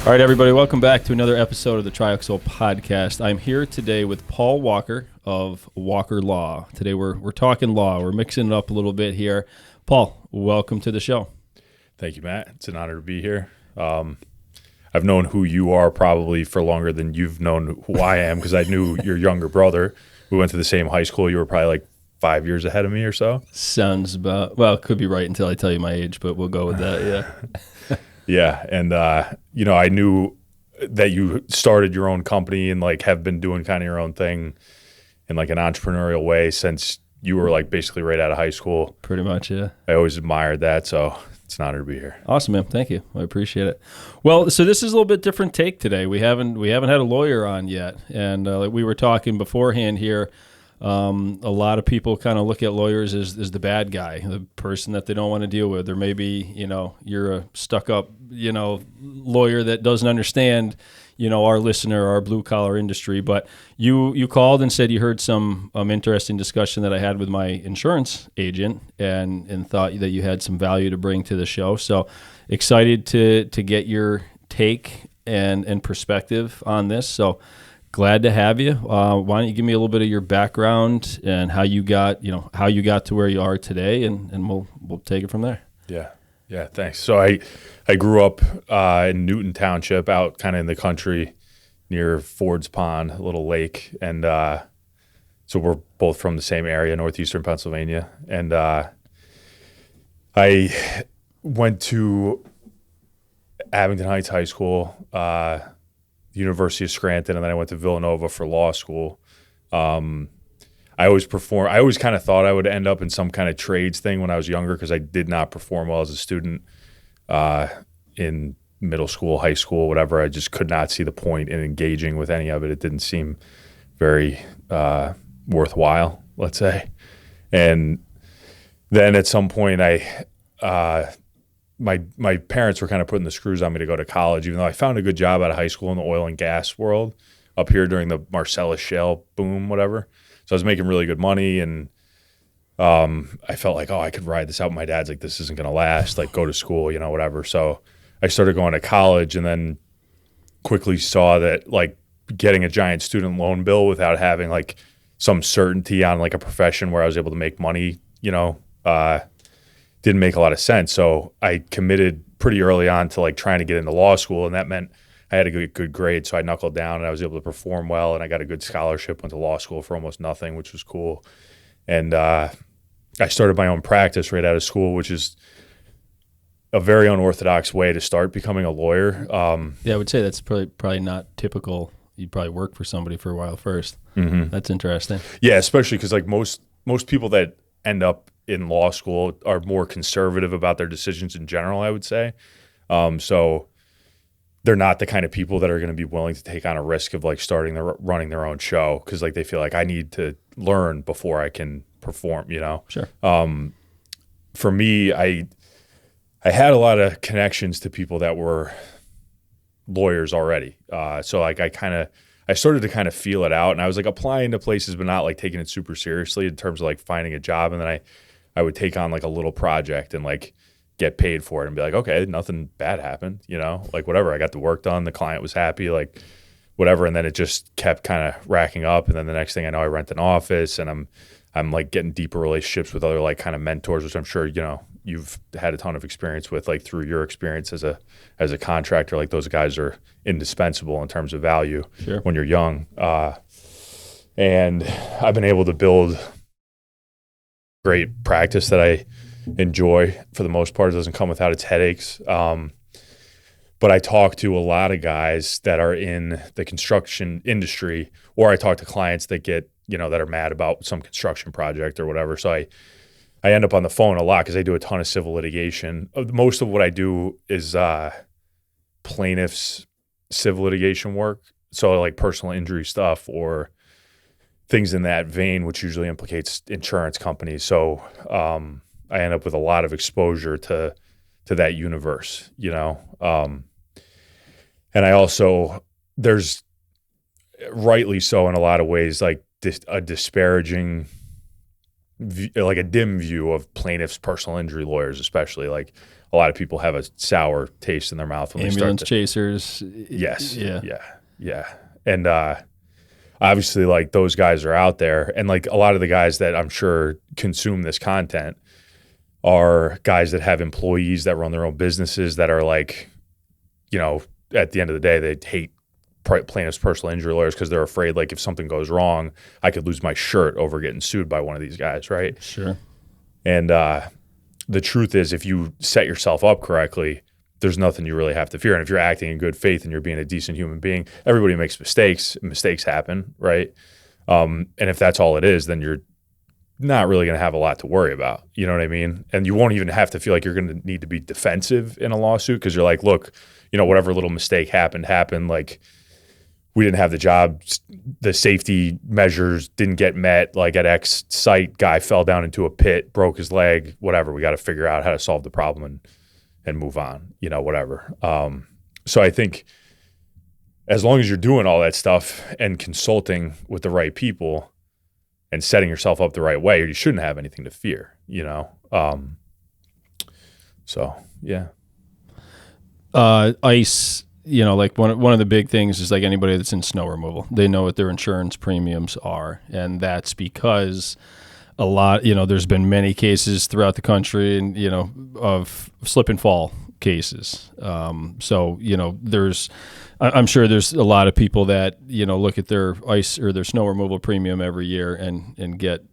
All right, everybody, welcome back to another episode of the Triaxle podcast. I'm here today with Paul Walker of Walker Law. Today we're talking law. We're mixing it up a little bit here. Paul, welcome to the show. Thank you, Matt. It's an honor to be here. I've known who you are probably for longer than you've known who I am because I knew your younger brother. We went to the same high school. You were probably like 5 years ahead of me or so. Sounds about, well, it could be right until I tell you my age, but we'll go with that, yeah. Yeah, and I knew that you started your own company and like have been doing kind of your own thing in like an entrepreneurial way since you were like basically right out of high school. Pretty much, yeah. I always admired that, so it's an honor to be here. Awesome, man. Thank you. I appreciate it. Well, so this is a little bit different take today. We haven't had a lawyer on yet, and like we were talking beforehand here. A lot of people kind of look at lawyers as the bad guy, the person that they don't want to deal with, or maybe you're a stuck-up lawyer that doesn't understand our listener, our blue-collar industry. But you called and said you heard some interesting discussion that I had with my insurance agent, and thought that you had some value to bring to the show. So excited to get your take and perspective on this. So glad to have you. Why don't you give me a little bit of your background and how you got to where you are today, and we'll take it from there. Yeah, thanks. So I grew up in Newton Township, out kind of in the country near Ford's Pond, a little lake, and so we're both from the same area, northeastern Pennsylvania. And I went to Abington Heights High School, University of Scranton, and then I went to Villanova for law school. I always kind of thought I would end up in some kind of trades thing when I was younger because I did not perform well as a student in middle school, high school, whatever. I just could not see the point in engaging with any of it. It didn't seem very worthwhile, let's say. And then at some point my parents were kind of putting the screws on me to go to college, even though I found a good job out of high school in the oil and gas world up here during the Marcellus shale boom, whatever. So I was making really good money, and I felt like, I could ride this out. My dad's like, this isn't going to last, like go to school, whatever. So I started going to college, and then quickly saw that like getting a giant student loan bill without having like some certainty on like a profession where I was able to make money, didn't make a lot of sense. So I committed pretty early on to like trying to get into law school, and that meant I had a good grade. So I knuckled down and I was able to perform well, and I got a good scholarship, went to law school for almost nothing, which was cool. And I started my own practice right out of school, which is a very unorthodox way to start becoming a lawyer. Yeah, I would say that's probably not typical. You'd probably work for somebody for a while first. Mm-hmm. That's interesting. Yeah, especially because like most people that end up in law school are more conservative about their decisions in general, I would say. So they're not the kind of people that are going to be willing to take on a risk of like running their own show, because like they feel like I need to learn before I can perform, Sure. For me, I had a lot of connections to people that were lawyers already. So like I started to kind of feel it out, and I was like applying to places but not like taking it super seriously in terms of like finding a job. And then I would take on like a little project and like get paid for it and be like, okay, nothing bad happened, like whatever. I got the work done. The client was happy, like whatever. And then it just kept kind of racking up. And then the next thing I know, I rent an office, and I'm like getting deeper relationships with other like kind of mentors, which I'm sure, you've had a ton of experience with, like through your experience as a contractor. Like those guys are indispensable in terms of value. Sure. When you're young. And I've been able to build great practice that I enjoy for the most part. It doesn't come without its headaches. But I talk to a lot of guys that are in the construction industry, or I talk to clients that get, that are mad about some construction project or whatever. So I end up on the phone a lot because I do a ton of civil litigation. Most of what I do is plaintiffs' civil litigation work. So like personal injury stuff or things in that vein, which usually implicates insurance companies. So I end up with a lot of exposure to that universe, and I also, there's rightly so in a lot of ways, like a disparaging, like a dim view of plaintiffs' personal injury lawyers, especially. Like a lot of people have a sour taste in their mouth when ambulance they start chasers. Yes. Yeah. Yeah. And obviously, like, those guys are out there, and like a lot of the guys that I'm sure consume this content are guys that have employees that run their own businesses that are like, at the end of the day, they hate plaintiff's personal injury lawyers because they're afraid, like, if something goes wrong, I could lose my shirt over getting sued by one of these guys, right? Sure. And the truth is, if you set yourself up correctly, there's nothing you really have to fear. And if you're acting in good faith and you're being a decent human being, everybody makes mistakes. Mistakes happen, right? And if that's all it is, then you're not really going to have a lot to worry about. You know what I mean? And you won't even have to feel like you're going to need to be defensive in a lawsuit because you're like, look, whatever little mistake happened. Like, we didn't have the job. The safety measures didn't get met. Like, at X site, guy fell down into a pit, broke his leg, whatever. We got to figure out how to solve the problem and move on, whatever. So I think as long as you're doing all that stuff and consulting with the right people and setting yourself up the right way, you shouldn't have anything to fear, So, yeah. ICE, like one of the big things is, like, anybody that's in snow removal, they know what their insurance premiums are. And that's because a lot, there's been many cases throughout the country and, of slip and fall cases. So, I'm sure there's a lot of people that, look at their ice or their snow removal premium every year and get,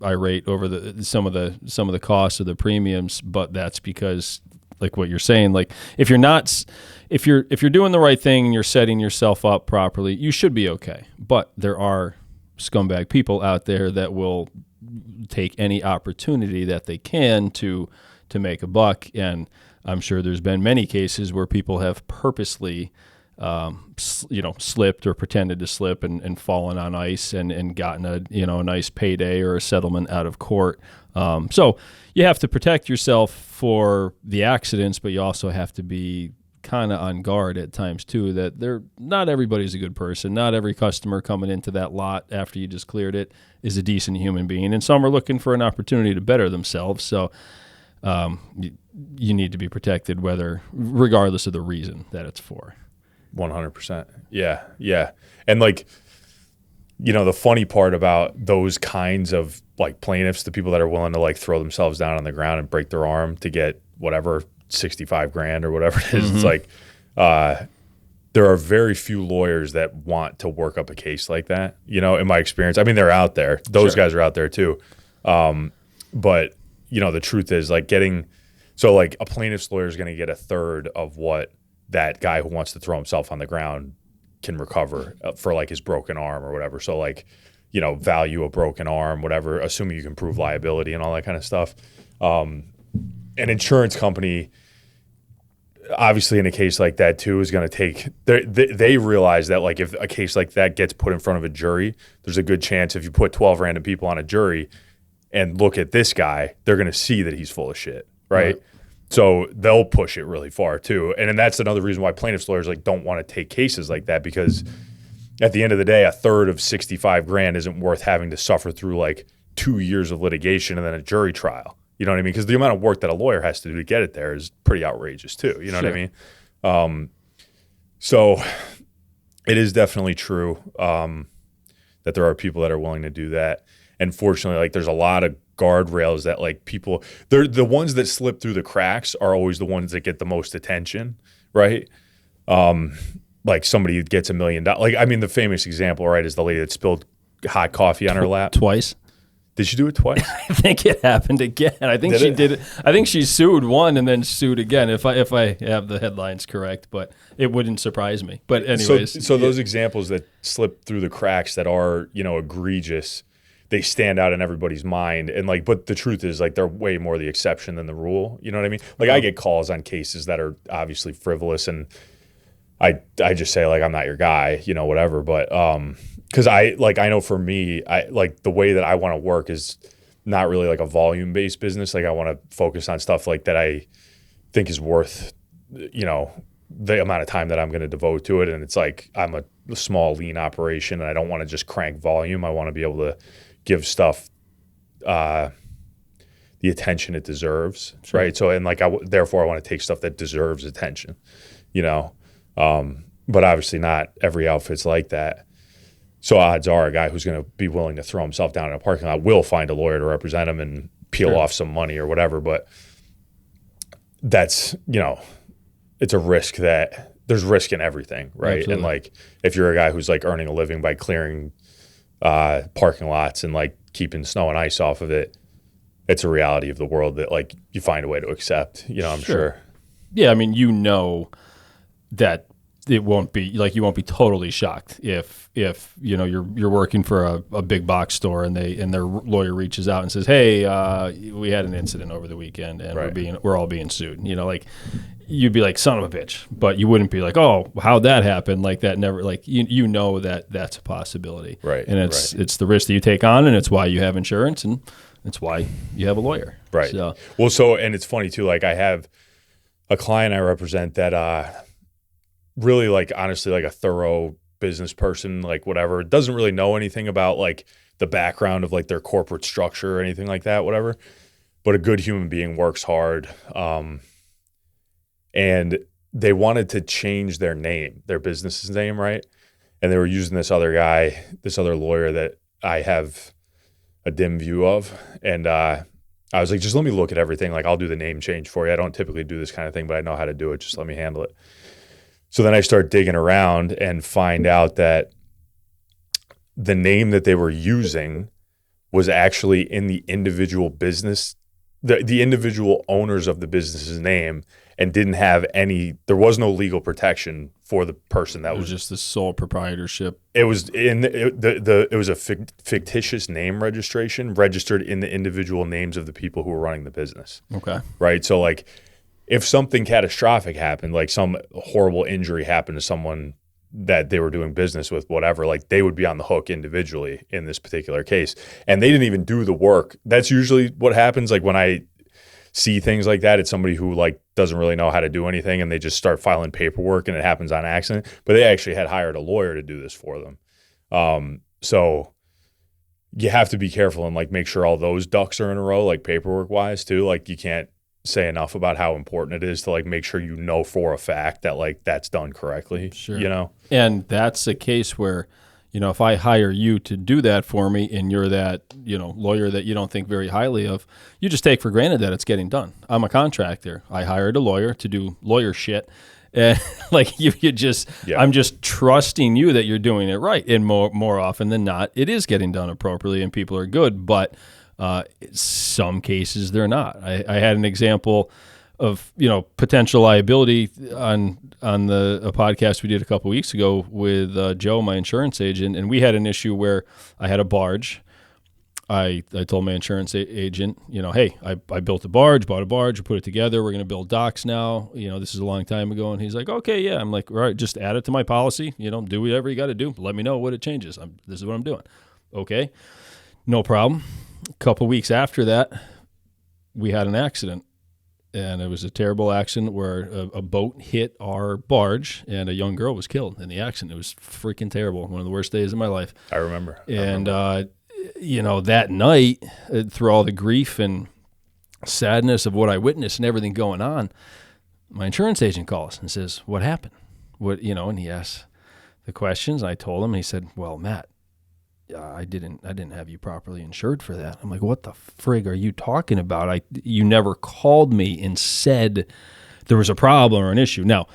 irate over some of the costs of the premiums. But that's because, like what you're saying, like, if you're doing the right thing and you're setting yourself up properly, you should be okay. But there are scumbag people out there that will take any opportunity that they can to make a buck. And I'm sure there's been many cases where people have purposely, slipped or pretended to slip and fallen on ice and gotten a nice payday or a settlement out of court. So you have to protect yourself for the accidents, but you also have to be kind of on guard at times too, that not everybody's a good person. Not every customer coming into that lot after you just cleared it is a decent human being. And some are looking for an opportunity to better themselves. So you need to be protected regardless of the reason that it's for. 100%. Yeah. Yeah. And like, the funny part about those kinds of like plaintiffs, the people that are willing to like throw themselves down on the ground and break their arm to get whatever, 65 grand or whatever it is. Mm-hmm. It's like, there are very few lawyers that want to work up a case like that, in my experience. I mean, they're out there. Those guys are out there too. But the truth is, like, like a plaintiff's lawyer is going to get a third of what that guy who wants to throw himself on the ground can recover for like his broken arm or whatever. So like, value a broken arm, whatever, assuming you can prove liability and all that kind of stuff. An insurance company, obviously in a case like that too, is going to take, they realize that like if a case like that gets put in front of a jury, there's a good chance if you put 12 random people on a jury and look at this guy, they're going to see that he's full of shit, right? So they'll push it really far too. And then that's another reason why plaintiffs lawyers like don't want to take cases like that, because at the end of the day, a third of 65 grand isn't worth having to suffer through like 2 years of litigation and then a jury trial. You know what I mean? Because the amount of work that a lawyer has to do to get it there is pretty outrageous too. You know what I mean? So it is definitely true that there are people that are willing to do that. And fortunately, like there's a lot of guardrails that like people, they're the ones that slip through the cracks are always the ones that get the most attention, right? Like somebody gets $1 million. Like, I mean, the famous example, right, is the lady that spilled hot coffee on her lap. Twice. Did she do it twice? I think it happened again. I think she did it. I think she sued one and then sued again, if I have the headlines correct, but it wouldn't surprise me. But anyways. So those examples that slip through the cracks that are, egregious, they stand out in everybody's mind. And like, but the truth is like they're way more the exception than the rule. You know what I mean? Like I get calls on cases that are obviously frivolous and I just say like, I'm not your guy, whatever. But, cause I know for me, I like the way that I want to work is not really like a volume based business. Like I want to focus on stuff like that I think is worth, the amount of time that I'm going to devote to it. And it's like, I'm a small lean operation and I don't want to just crank volume. I want to be able to give stuff, the the attention it deserves, Sure. right? So, and like, therefore I want to take stuff that deserves attention, you know? But obviously not every outfit's like that. So odds are a guy who's going to be willing to throw himself down in a parking lot will find a lawyer to represent him and peel off some money or whatever. But that's, you know, it's a risk that there's risk in everything, right? Absolutely. And like, if you're a guy who's like earning a living by clearing parking lots and like keeping snow and ice off of it, it's a reality of the world that like you find a way to accept, you know, I'm sure. Yeah, I mean, you know that it won't be like you won't be totally shocked if you know you're working for a big box store and their lawyer reaches out and says, hey, we had an incident over the weekend and we're all being sued. You know, like you'd be like, son of a bitch, but you wouldn't be like, oh, how'd that happen? Like that never, like you know that that's a possibility, right? And it's the risk that you take on, and it's why you have insurance, and it's why you have a lawyer, right? So. Well, and it's funny too. Like I have a client I represent that really, like, honestly, like a thorough business person, like whatever, doesn't really know anything about like the background of like their corporate structure or anything like that, whatever, but a good human being, works hard. And they wanted to change their name, their business's name, right? And they were using this other guy, this other lawyer that I have a dim view of. And I was like, just let me look at everything. Like, I'll do the name change for you. I don't typically do this kind of thing, but I know how to do it. Just let me handle it. So then I start digging around and find out that the name that they were using was actually in the individual business, the individual owners of the business's name, and didn't have there was no legal protection for the person that was just the sole proprietorship. It was it was a fictitious name registration registered in the individual names of the people who were running the business. Okay. Right. So like, if something catastrophic happened, like some horrible injury happened to someone that they were doing business with, whatever, like they would be on the hook individually in this particular case. And they didn't even do the work. That's usually what happens. Like when I see things like that, it's somebody who like doesn't really know how to do anything and they just start filing paperwork and it happens on accident. But they actually had hired a lawyer to do this for them. So you have to be careful and like make sure all those ducks are in a row, like paperwork wise too. Like you can't say enough about how important it is to like make sure you know for a fact that like that's done correctly. Sure. You know? And that's a case where, you know, if I hire you to do that for me and you're that, you know, lawyer that you don't think very highly of, you just take for granted that it's getting done. I'm a contractor. I hired a lawyer to do lawyer shit. And like you just, I'm just trusting you that you're doing it right. And more often than not, it is getting done appropriately and people are good. But some cases they're not. I had an example of, you know, potential liability on a podcast we did a couple of weeks ago with Joe, my insurance agent, and we had an issue where I had a barge. I told my insurance agent, you know, hey, I built a barge, bought a barge, we put it together. We're going to build docks now. You know, this is a long time ago. And he's like, okay, yeah. I'm like, all right, just add it to my policy. You know, do whatever you got to do. Let me know what it changes. This is what I'm doing. Okay, no problem. A couple weeks after that, we had an accident. And it was a terrible accident where a boat hit our barge and a young girl was killed in the accident. It was freaking terrible. One of the worst days of my life. I remember. And, you know, that night, through all the grief and sadness of what I witnessed and everything going on, my insurance agent calls and says, what happened? What, you know, and he asked the questions. I told him, and he said, well, Matt, I didn't have you properly insured for that. I'm like, what the frig are you talking about? You never called me and said there was a problem or an issue. Now,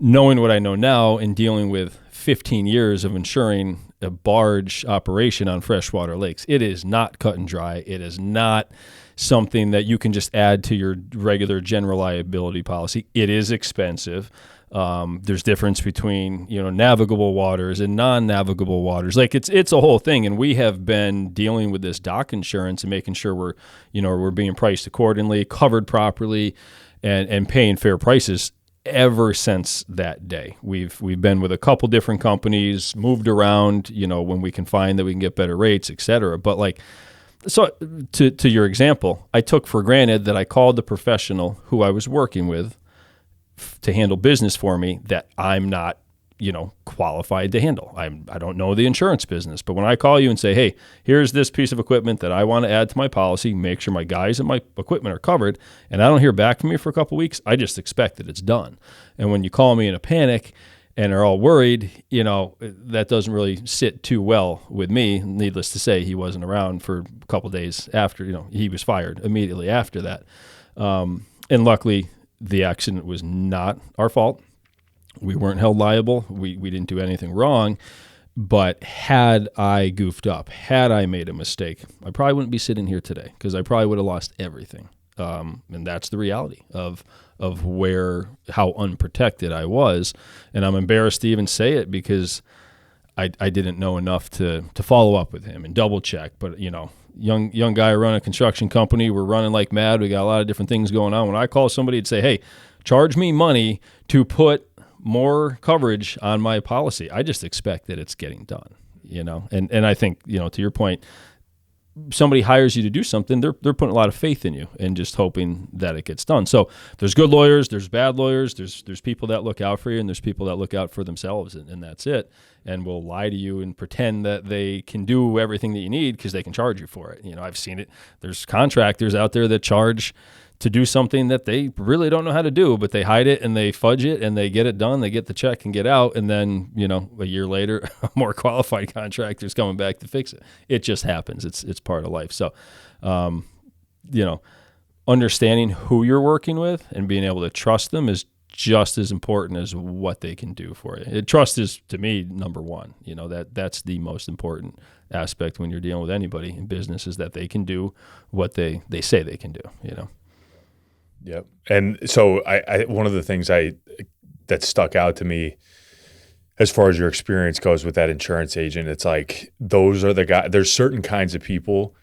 knowing what I know now and dealing with 15 years of insuring a barge operation on freshwater lakes, it is not cut and dry. It is not something that you can just add to your regular general liability policy. It is expensive. There's difference between, you know, navigable waters and non-navigable waters. Like it's a whole thing. And we have been dealing with this dock insurance and making sure we're being priced accordingly, covered properly, and paying fair prices ever since that day. We've been with a couple different companies, moved around, you know, when we can find that we can get better rates, et cetera. But like, so to your example, I took for granted that I called the professional who I was working with to handle business for me, that I'm not qualified to handle. I don't know the insurance business, but when I call you and say, hey, here's this piece of equipment that I want to add to my policy, make sure my guys and my equipment are covered, and I don't hear back from you for a couple of weeks, I just expect that it's done. And when you call me in a panic and are all worried, that doesn't really sit too well with me. Needless to say, he wasn't around for a couple of days after, he was fired immediately after that. And luckily, the accident was not our fault. We weren't held liable. We didn't do anything wrong. But had I goofed up, had I made a mistake, I probably wouldn't be sitting here today because I probably would have lost everything. And that's the reality of how unprotected I was. And I'm embarrassed to even say it because I didn't know enough to follow up with him and double check. But, young guy running a construction company, we're running like mad. We got a lot of different things going on. When I call somebody and say, hey, charge me money to put more coverage on my policy, I just expect that it's getting done, and I think, to your point, somebody hires you to do something, they're putting a lot of faith in you and just hoping that it gets done. So there's good lawyers, there's bad lawyers, there's people that look out for you, and there's people that look out for themselves, and that's it, and will lie to you and pretend that they can do everything that you need because they can charge you for it. I've seen it. There's contractors out there that charge to do something that they really don't know how to do, but they hide it and they fudge it and they get it done, they get the check and get out, and then, a year later, a more qualified contractor's coming back to fix it. It just happens. It's part of life. So, understanding who you're working with and being able to trust them is just as important as what they can do for you. Trust is, to me, number one. That's the most important aspect when you're dealing with anybody in business, is that they can do what they say they can do, Yep. And so I one of the things that stuck out to me as far as your experience goes with that insurance agent, it's like, those are the guys, there's certain kinds of people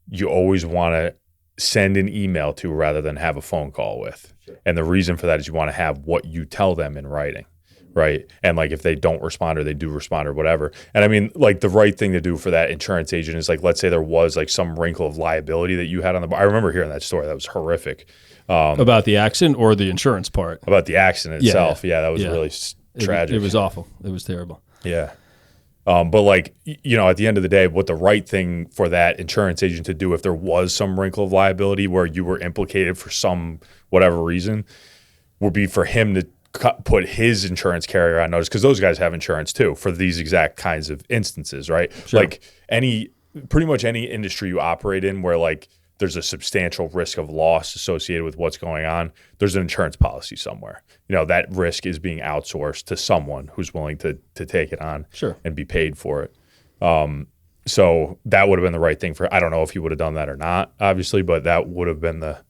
you always want to send an email to rather than have a phone call with. Sure. And the reason for that is you want to have what you tell them in writing. Right. And like, if they don't respond or they do respond or whatever. And I mean, like, the right thing to do for that insurance agent is, like, let's say there was like some wrinkle of liability that you had on I remember hearing that story. That was horrific. About the accident or the insurance part? About the accident itself. Yeah, that was really tragic. It was awful. It was terrible. Yeah. But like, at the end of the day, what the right thing for that insurance agent to do, if there was some wrinkle of liability where you were implicated for some whatever reason, would be for him to put his insurance carrier on notice, because those guys have insurance too for these exact kinds of instances, right? Sure. Like pretty much any industry you operate in where like there's a substantial risk of loss associated with what's going on, there's an insurance policy somewhere. That risk is being outsourced to someone who's willing to take it on. Sure. And be paid for it. So that would have been the right thing I don't know if he would have done that or not, obviously, but that would have been the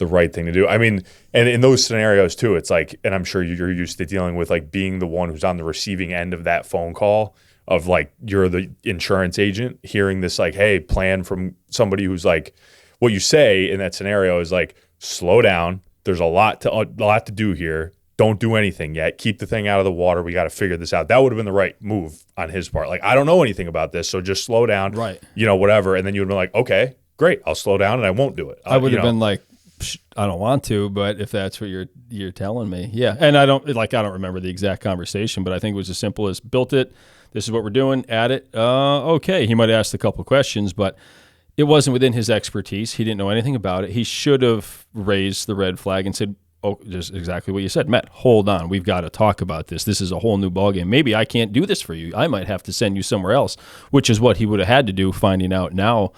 right thing to do. I mean, and in those scenarios too, it's like, and I'm sure you're used to dealing with like being the one who's on the receiving end of that phone call of like, you're the insurance agent hearing this like, hey, plan from somebody who's like, what you say in that scenario is like, slow down. There's a lot to do here. Don't do anything yet. Keep the thing out of the water. We got to figure this out. That would have been the right move on his part. Like, I don't know anything about this, so just slow down. Right. Whatever. And then you would have been like, okay, great. I'll slow down and I won't do it. I would have been like, I don't want to, but if that's what you're telling me, yeah. And I don't remember the exact conversation, but I think it was as simple as, built it. This is what we're doing. Add it. Okay. He might have asked a couple of questions, but it wasn't within his expertise. He didn't know anything about it. He should have raised the red flag and said, oh, just exactly what you said. Matt, hold on. We've got to talk about this. This is a whole new ballgame. Maybe I can't do this for you. I might have to send you somewhere else, which is what he would have had to do, finding out now.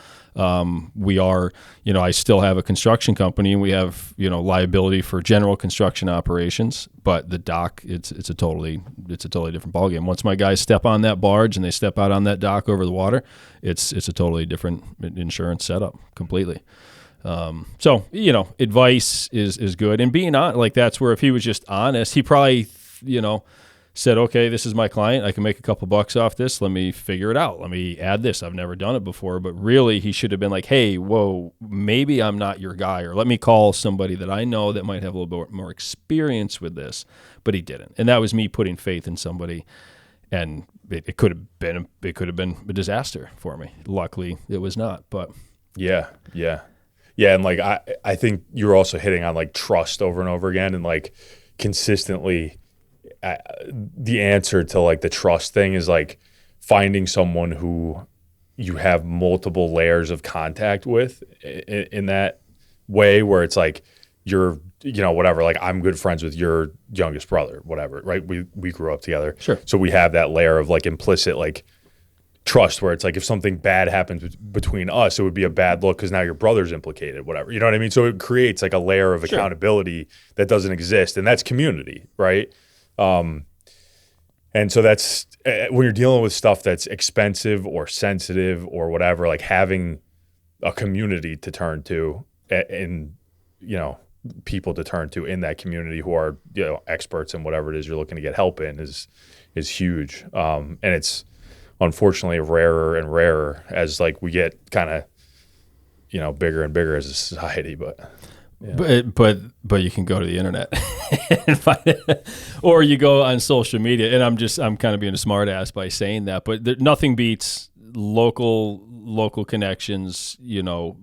We are, I still have a construction company, and we have, liability for general construction operations, but the dock, it's a totally different ballgame. Once my guys step on that barge and they step out on that dock over the water, it's a totally different insurance setup completely. So, advice is good, and being on, like, that's where if he was just honest, he probably, said, okay, this is my client. I can make a couple bucks off this. Let me figure it out. Let me add this. I've never done it before. But really, he should have been like, hey, whoa, maybe I'm not your guy, or let me call somebody that I know that might have a little bit more experience with this. But he didn't. And that was me putting faith in somebody. And it could have been a disaster for me. Luckily, it was not. But yeah. And like, I think you're also hitting on like trust over and over again, and like consistently the answer to like the trust thing is like finding someone who you have multiple layers of contact with in that way, where it's like you're, whatever, like I'm good friends with your youngest brother, whatever, right? We grew up together. Sure. So we have that layer of like implicit like trust, where it's like if something bad happens between us, it would be a bad look because now your brother's implicated, whatever. You know what I mean? So it creates like a layer of accountability that doesn't exist, and that's community, right? And so that's when you're dealing with stuff that's expensive or sensitive or whatever, like having a community to turn to and, people to turn to in that community who are, experts in whatever it is you're looking to get help in is huge. And it's unfortunately rarer and rarer as like we get kind of, bigger and bigger as a society, but. Yeah. But you can go to the internet and find it, or you go on social media. And I'm kind of being a smart ass by saying that, but nothing beats local connections, local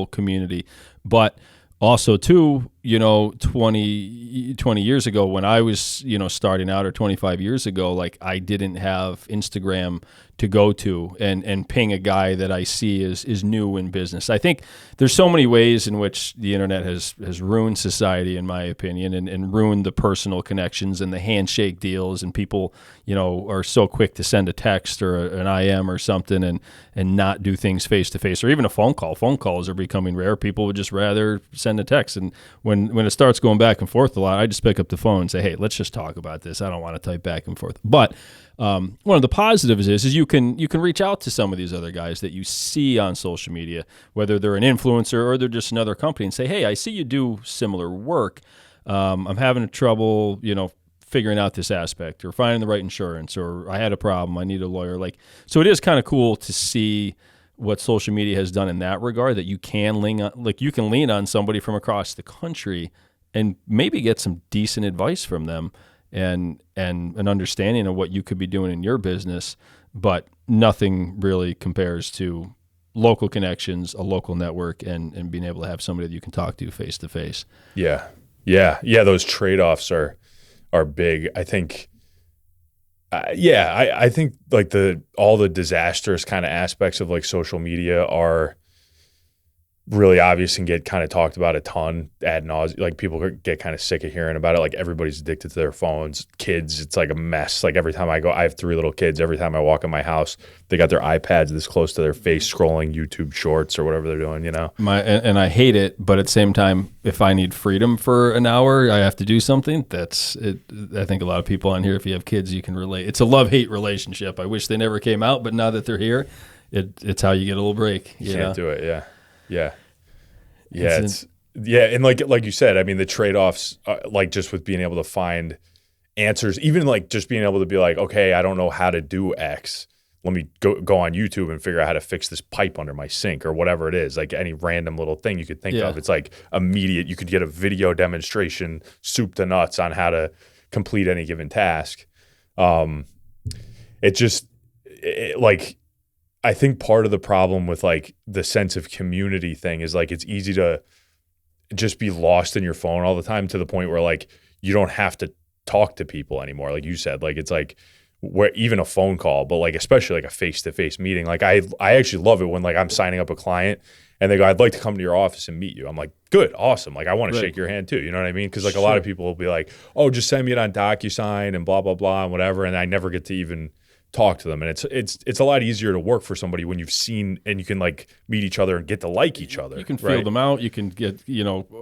community. But also too, 20 years ago when I was, starting out, or 25 years ago, like I didn't have Instagram to go to and ping a guy that I see is new in business. I think there's so many ways in which the internet has ruined society, in my opinion, and ruined the personal connections and the handshake deals, and people, are so quick to send a text or an IM or something and not do things face to face, or even a phone call. Phone calls are becoming rare. People would just rather send a text. And when it starts going back and forth a lot, I just pick up the phone and say, hey, let's just talk about this. I don't want to type back and forth. But one of the positives is you can reach out to some of these other guys that you see on social media, whether they're an influencer or they're just another company, and say, hey, I see you do similar work. I'm having trouble, figuring out this aspect, or finding the right insurance, or I had a problem, I need a lawyer. So it is kind of cool to see what social media has done in that regard, that you can lean on somebody from across the country and maybe get some decent advice from them and an understanding of what you could be doing in your business. But nothing really compares to local connections, a local network, and being able to have somebody that you can talk to face to face. Yeah. Those trade-offs are big. I think, I think like all the disastrous kind of aspects of like social media are really obvious and get kind of talked about a ton ad nauseum. Like people get kind of sick of hearing about it. Like everybody's addicted to their phones. Kids, it's like a mess. Like every time I have 3 little kids. Every time I walk in my house, they got their iPads this close to their face, scrolling YouTube Shorts or whatever they're doing. And I hate it, but at the same time, if I need freedom for an hour, I have to do something. That's it. I think a lot of people on here, if you have kids, you can relate. It's a love-hate relationship. I wish they never came out, but now that they're here, it's how you get a little break. You can't do it. Yeah. And like you said, I mean, the trade-offs, like just with being able to find answers, even like just being able to be like, okay, I don't know how to do X. Let me go on YouTube and figure out how to fix this pipe under my sink or whatever it is. Like any random little thing you could think of. It's like immediate. You could get a video demonstration, soup to nuts, on how to complete any given task. I think part of the problem with like the sense of community thing is like it's easy to just be lost in your phone all the time, to the point where like you don't have to talk to people anymore. Like you said, like it's like where even a phone call, but like especially like a face-to-face meeting. Like I actually love it when like I'm signing up a client and they go, I'd like to come to your office and meet you. I'm like, good, awesome. Like I want to shake your hand too. You know what I mean? Because like a lot of people will be like, oh, just send me it on DocuSign and blah, blah, blah and whatever. And I never get to even talk to them. And it's a lot easier to work for somebody when you've seen and you can like meet each other and get to like each other. You can feel them out. You can get,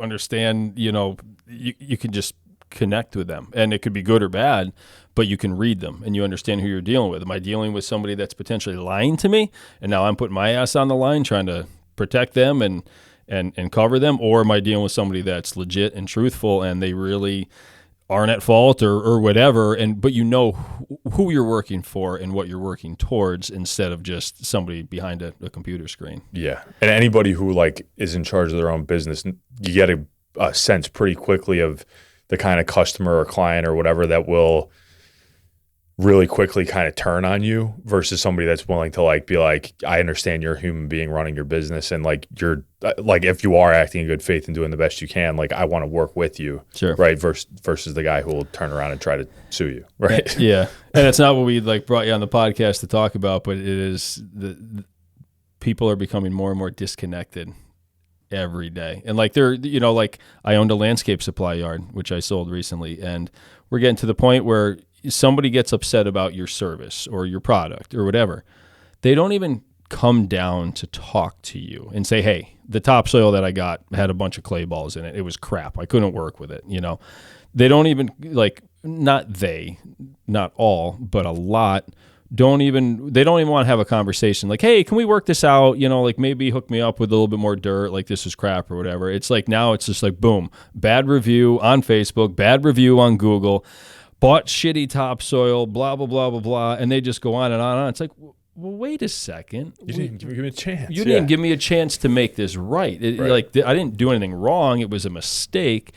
understand, you can just connect with them, and it could be good or bad, but you can read them and you understand who you're dealing with. Am I dealing with somebody that's potentially lying to me, and now I'm putting my ass on the line trying to protect them and cover them? Or am I dealing with somebody that's legit and truthful and they really aren't at fault or whatever, but you know who you're working for and what you're working towards, instead of just somebody behind a computer screen. Yeah. And anybody who like is in charge of their own business, you get a sense pretty quickly of the kind of customer or client or whatever that will really quickly kind of turn on you versus somebody that's willing to like be like, I understand you're a human being running your business, and like you're like, if you are acting in good faith and doing the best you can, like I want to work with you, Sure. right? Versus the guy who will turn around and try to sue you, right? Yeah, and it's not what we like brought you on the podcast to talk about, but it is the people are becoming more and more disconnected every day. And like they're, you know, like I owned a landscape supply yard, which I sold recently, and we're getting to the point where somebody gets upset about your service or your product or whatever. They don't even come down to talk to you and say, hey, the topsoil that I got had a bunch of clay balls in it. It was crap. I couldn't work with it. You know, they don't even like, not all, but a lot they don't even want to have a conversation like, hey, can we work this out? You know, like maybe hook me up with a little bit more dirt, like this is crap or whatever. It's like now it's just like, boom, bad review on Facebook, bad review on Google, bought shitty topsoil, blah, blah, blah, blah, blah. And they just go on and on and on. It's like, well, wait a second. You didn't give me a chance. You didn't give me a chance to make this right. Like I didn't do anything wrong. It was a mistake.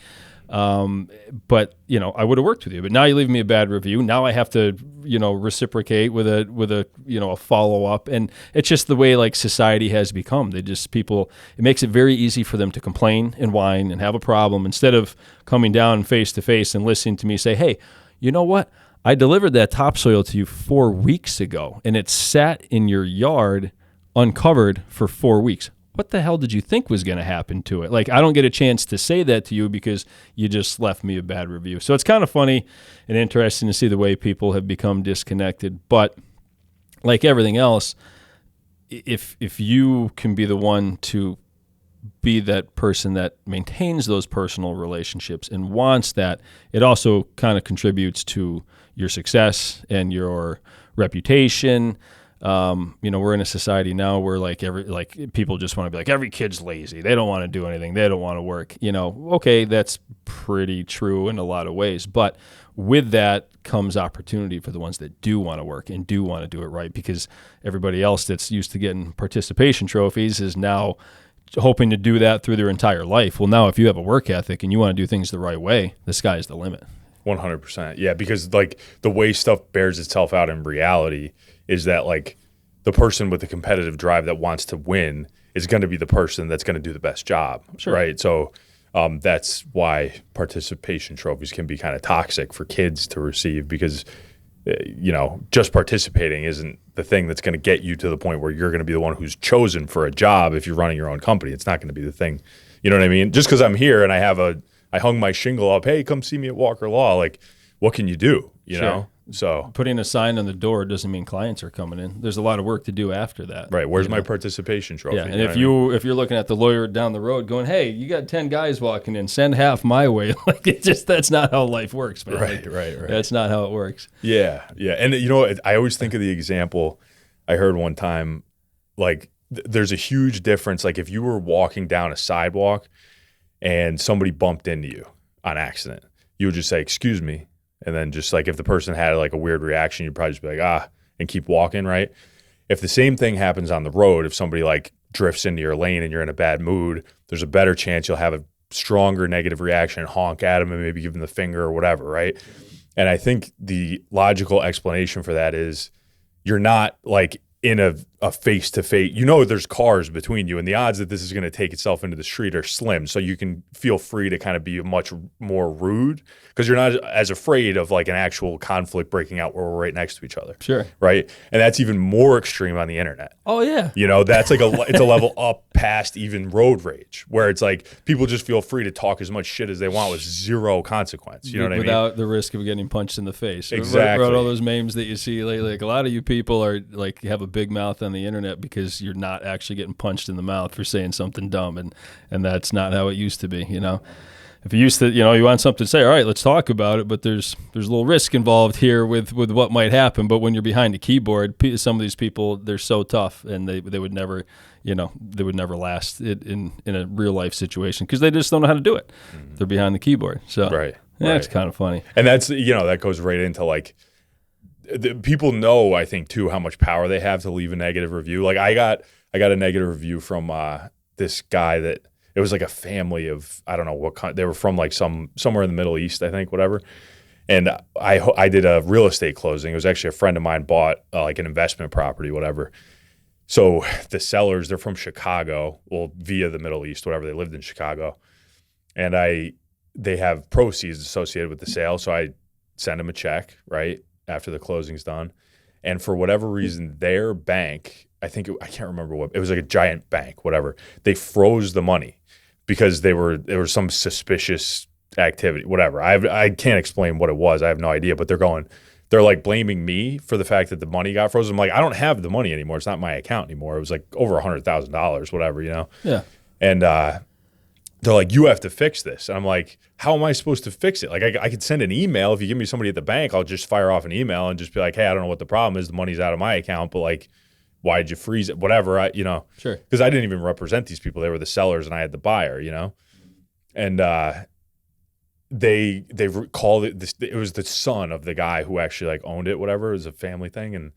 But you know, I would have worked with you, but now you leave me a bad review. Now I have to, you know, reciprocate with a, you know, a follow up. And it's just the way like society has become. It makes it very easy for them to complain and whine and have a problem instead of coming down face to face and listening to me say, hey, you know what? I delivered that topsoil to you 4 weeks ago and it sat in your yard uncovered for 4 weeks. What the hell did you think was going to happen to it? Like, I don't get a chance to say that to you because you just left me a bad review. So it's kind of funny and interesting to see the way people have become disconnected. But like everything else, if you can be the one to be that person that maintains those personal relationships and wants that, it also kind of contributes to your success and your reputation. You know, we're in a society now where like people just want to be like, every kid's lazy. They don't want to do anything. They don't want to work. You know, okay, that's pretty true in a lot of ways. But with that comes opportunity for the ones that do want to work and do want to do it right, because everybody else that's used to getting participation trophies is now hoping to do that through their entire life. Well, now if you have a work ethic and you want to do things the right way, the sky's the limit. 100%. Yeah, because like the way stuff bears itself out in reality is that like the person with the competitive drive that wants to win is going to be the person that's going to do the best job, sure. Right? So that's why participation trophies can be kind of toxic for kids to receive, because you know, just participating isn't the thing that's going to get you to the point where you're going to be the one who's chosen for a job. If you're running your own company, it's not going to be the thing. You know what I mean? Just because I'm here and I hung my shingle up, hey, come see me at Walker Law. Like, what can you do? You sure. know? So putting a sign on the door doesn't mean clients are coming in. There's a lot of work to do after that. Right. Where's my participation trophy? Yeah. And if you're looking at the lawyer down the road going, hey, you got 10 guys walking in, send half my way. Like that's not how life works, man. Right. That's not how it works. Yeah. Yeah. And you know, I always think of the example I heard one time, like there's a huge difference. Like if you were walking down a sidewalk and somebody bumped into you on accident, you would just say, excuse me. And then just like if the person had like a weird reaction, you'd probably just be like, and keep walking, right? If the same thing happens on the road, if somebody like drifts into your lane and you're in a bad mood, there's a better chance you'll have a stronger negative reaction and honk at them and maybe give them the finger or whatever, right? And I think the logical explanation for that is you're not like in a face-to-face, you know, there's cars between you, and the odds that this is going to take itself into the street are slim. So you can feel free to kind of be much more rude because you're not as afraid of like an actual conflict breaking out where we're right next to each other. Sure. Right. And that's even more extreme on the internet. Oh yeah. You know, that's like it's a level up past even road rage, where it's like people just feel free to talk as much shit as they want with zero consequence. You know what I mean? Without the risk of getting punched in the face. Exactly. All those memes that you see lately, like a lot of you people are like have a big mouth on the internet because you're not actually getting punched in the mouth for saying something dumb, and that's not how it used to be. You know, if you used to, you know, you want something to say, all right, let's talk about it, but there's a little risk involved here with what might happen. But when you're behind a keyboard, some of these people, they're so tough, and they would never, you know, they would never last in a real life situation because they just don't know how to do it. Mm-hmm. They're behind the keyboard, so right. It's kind of funny. And that's, you know, that goes right into like. People know, I think, too, how much power they have to leave a negative review. Like I got a negative review from this guy that it was like a family of, I don't know what kind, they were from like somewhere in the Middle East, I think, whatever. And I did a real estate closing. It was actually a friend of mine bought like an investment property, whatever. So the sellers, they're from Chicago, well, via the Middle East, whatever. They lived in Chicago. And they have proceeds associated with the sale. So I send them a check, right, after the closing's done. And for whatever reason, their bank, I can't remember what, it was like a giant bank, whatever. They froze the money because there was some suspicious activity, whatever. I can't explain what it was. I have no idea, but they're like blaming me for the fact that the money got frozen. I'm like, I don't have the money anymore. It's not my account anymore. It was like over $100,000, whatever, you know? Yeah. And they're like, you have to fix this. And I'm like, how am I supposed to fix it? Like, I could send an email. If you give me somebody at the bank, I'll just fire off an email and just be like, hey, I don't know what the problem is. The money's out of my account, but like, why did you freeze it? Whatever, Sure. Because I didn't even represent these people. They were the sellers and I had the buyer, And they called it this. It was the son of the guy who actually like owned it, whatever. It was a family thing. And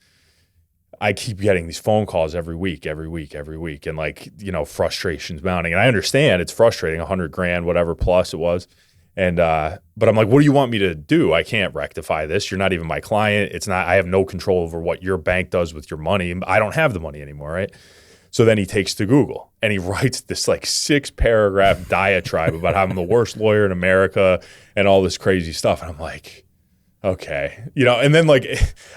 I keep getting these phone calls every week, and like, frustrations mounting. And I understand it's frustrating, $100,000, whatever plus it was. And, but I'm like, what do you want me to do? I can't rectify this. You're not even my client. I have no control over what your bank does with your money. I don't have the money anymore. Right. So then he takes to Google and he writes this like 6-paragraph diatribe about how I'm the worst lawyer in America and all this crazy stuff. And I'm like, okay, and then like,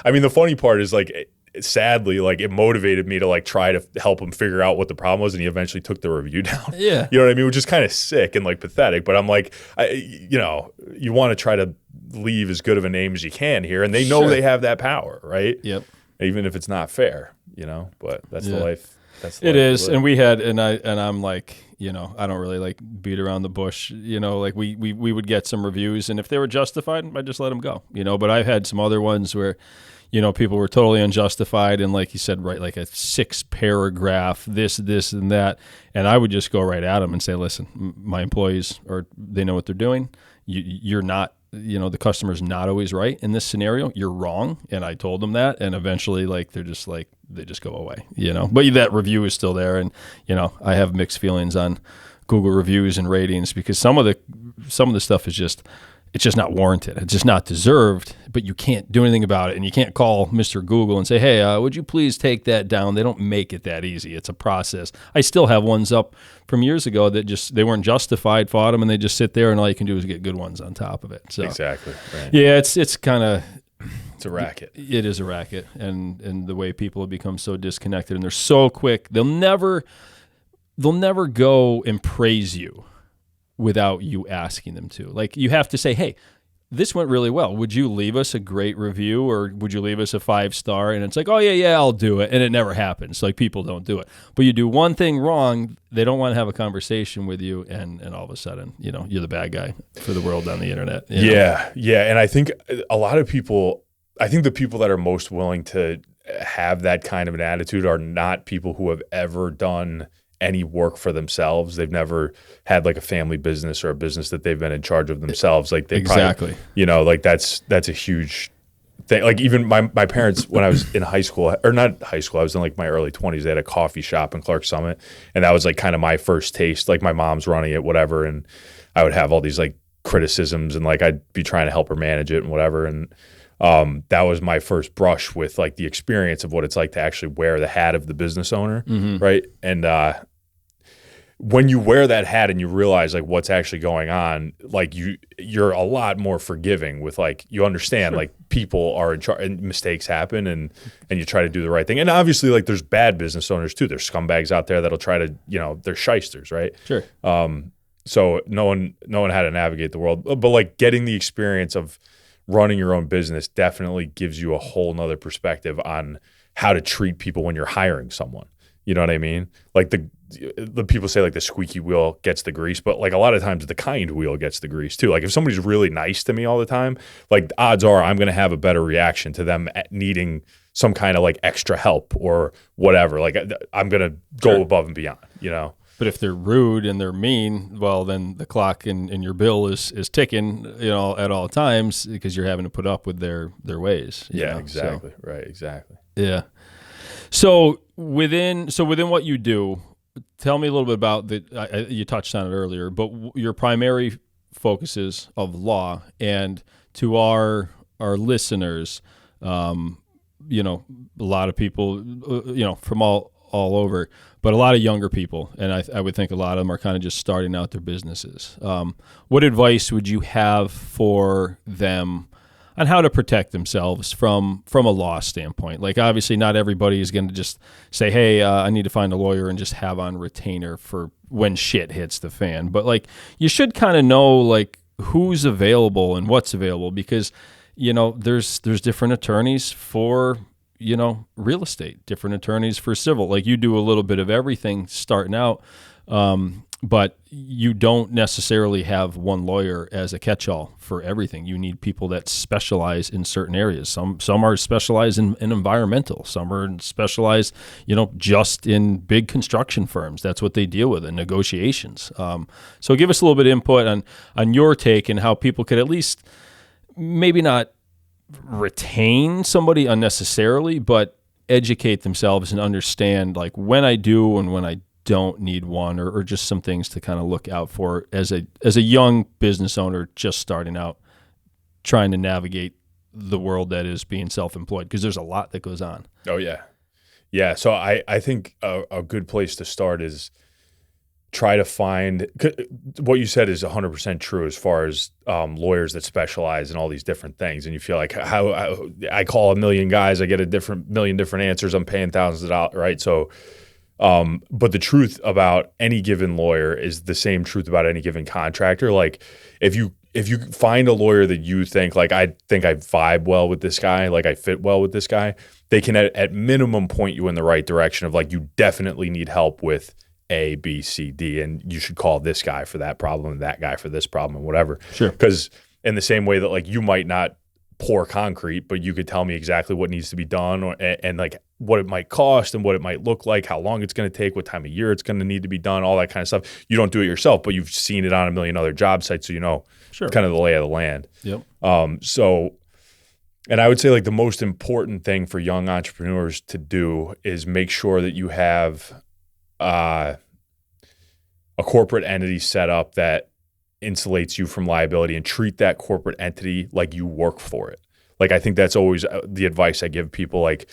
I mean, the funny part is like, sadly, like it motivated me to like try to help him figure out what the problem was, and he eventually took the review down. Yeah, you know what I mean, which is kind of sick and like pathetic. But I'm like, you want to try to leave as good of a name as you can here, and they know they have that power, right? Yep. Even if it's not fair, But that's the life. That's the it life is, and we had, and I'm like, I don't really like beat around the bush, like we would get some reviews, and if they were justified, I just let them go, But I've had some other ones where, people were totally unjustified, and like you said, right, like a 6-paragraph, this, and that, and I would just go right at them and say, listen, my employees they know what they're doing. You're not, the customer's not always right in this scenario. You're wrong, and I told them that, and eventually, like they just go away, But that review is still there, and I have mixed feelings on Google reviews and ratings because some of the stuff is just. It's just not warranted. It's just not deserved, but you can't do anything about it. And you can't call Mr. Google and say, hey, would you please take that down? They don't make it that easy. It's a process. I still have ones up from years ago that they weren't justified, fought them, and they just sit there, and all you can do is get good ones on top of it. So exactly. Right. Yeah, it's kind of... It's a racket. It is a racket. And the way people have become so disconnected, and they're so quick. They'll never go and praise you without you asking them to. Like, you have to say, hey, this went really well. Would you leave us a great review, or would you leave us a 5-star? And it's like, oh, yeah, I'll do it. And it never happens. Like, people don't do it. But you do one thing wrong, they don't want to have a conversation with you, and all of a sudden, you're the bad guy for the world on the internet. Yeah. And I think a lot of people, the people that are most willing to have that kind of an attitude are not people who have ever done any work for themselves. They've never had like a family business or a business that they've been in charge of themselves. Like they exactly, probably, like that's a huge thing. Like even my parents, when I was in high school, or not high school, I was in like my early 20s, they had a coffee shop in Clark Summit. And that was like kind of my first taste. Like my mom's running it, whatever. And I would have all these like criticisms, and like I'd be trying to help her manage it and whatever. And that was my first brush with like the experience of what it's like to actually wear the hat of the business owner, right? And when you wear that hat and you realize like what's actually going on, like you're a lot more forgiving with like, you understand like people are in charge and mistakes happen, and you try to do the right thing. And obviously like there's bad business owners too. There's scumbags out there that'll try to, they're shysters, right? Sure. So no one how to navigate the world, but like getting the experience of running your own business definitely gives you a whole nother perspective on how to treat people when you're hiring someone. You know what I mean? Like the people say like the squeaky wheel gets the grease, but like a lot of times the kind wheel gets the grease too. Like if somebody's really nice to me all the time, like odds are I'm going to have a better reaction to them needing some kind of like extra help or whatever. Like I'm going to go above and beyond, But if they're rude and they're mean, well, then the clock in your bill is ticking, at all times, because you're having to put up with their ways. Yeah, exactly. So, right, exactly. Yeah. So within what you do, tell me a little bit about you touched on it earlier, but your primary focuses of law, and to our listeners, you know, a lot of people, you know, from all over, but a lot of younger people, and I would think a lot of them are kind of just starting out their businesses. What advice would you have for them on how to protect themselves from a loss standpoint? Like, obviously, not everybody is going to just say, "Hey, I need to find a lawyer," and just have on retainer for when shit hits the fan. But like, you should kind of know like who's available and what's available, because you know there's different attorneys for, you know, real estate, different attorneys for civil. Like, you do a little bit of everything starting out, but you don't necessarily have one lawyer as a catch-all for everything. You need people that specialize in certain areas. Some are specialized in environmental. Some are specialized, you know, just in big construction firms. That's what they deal with in negotiations. So give us a little bit of input on your take and how people could at least maybe not retain somebody unnecessarily, but educate themselves and understand like when I do and when I don't need one, or just some things to kind of look out for as a young business owner just starting out, trying to navigate the world that is being self-employed, because there's a lot that goes on. Oh yeah. Yeah. So I think a good place to start is try to find, what you said is 100% true as far as lawyers that specialize in all these different things. And you feel like how I call a million guys, I get a million different answers. I'm paying thousands of dollars, right? So, but the truth about any given lawyer is the same truth about any given contractor. Like if you find a lawyer that you think like, I think I vibe well with this guy, like I fit well with this guy, they can at minimum point you in the right direction of like, you definitely need help with A, B, C, D, and you should call this guy for that problem and that guy for this problem and whatever. Sure. Because in the same way that like you might not pour concrete, but you could tell me exactly what needs to be done, and like what it might cost and what it might look like, how long it's going to take, what time of year it's going to need to be done, all that kind of stuff. You don't do it yourself, but you've seen it on a million other job sites, so you know Sure. kind of the lay of the land. Yep. And I would say like the most important thing for young entrepreneurs to do is make sure that you have a corporate entity set up that insulates you from liability, and treat that corporate entity like you work for it. Like, I think that's always the advice I give people. Like,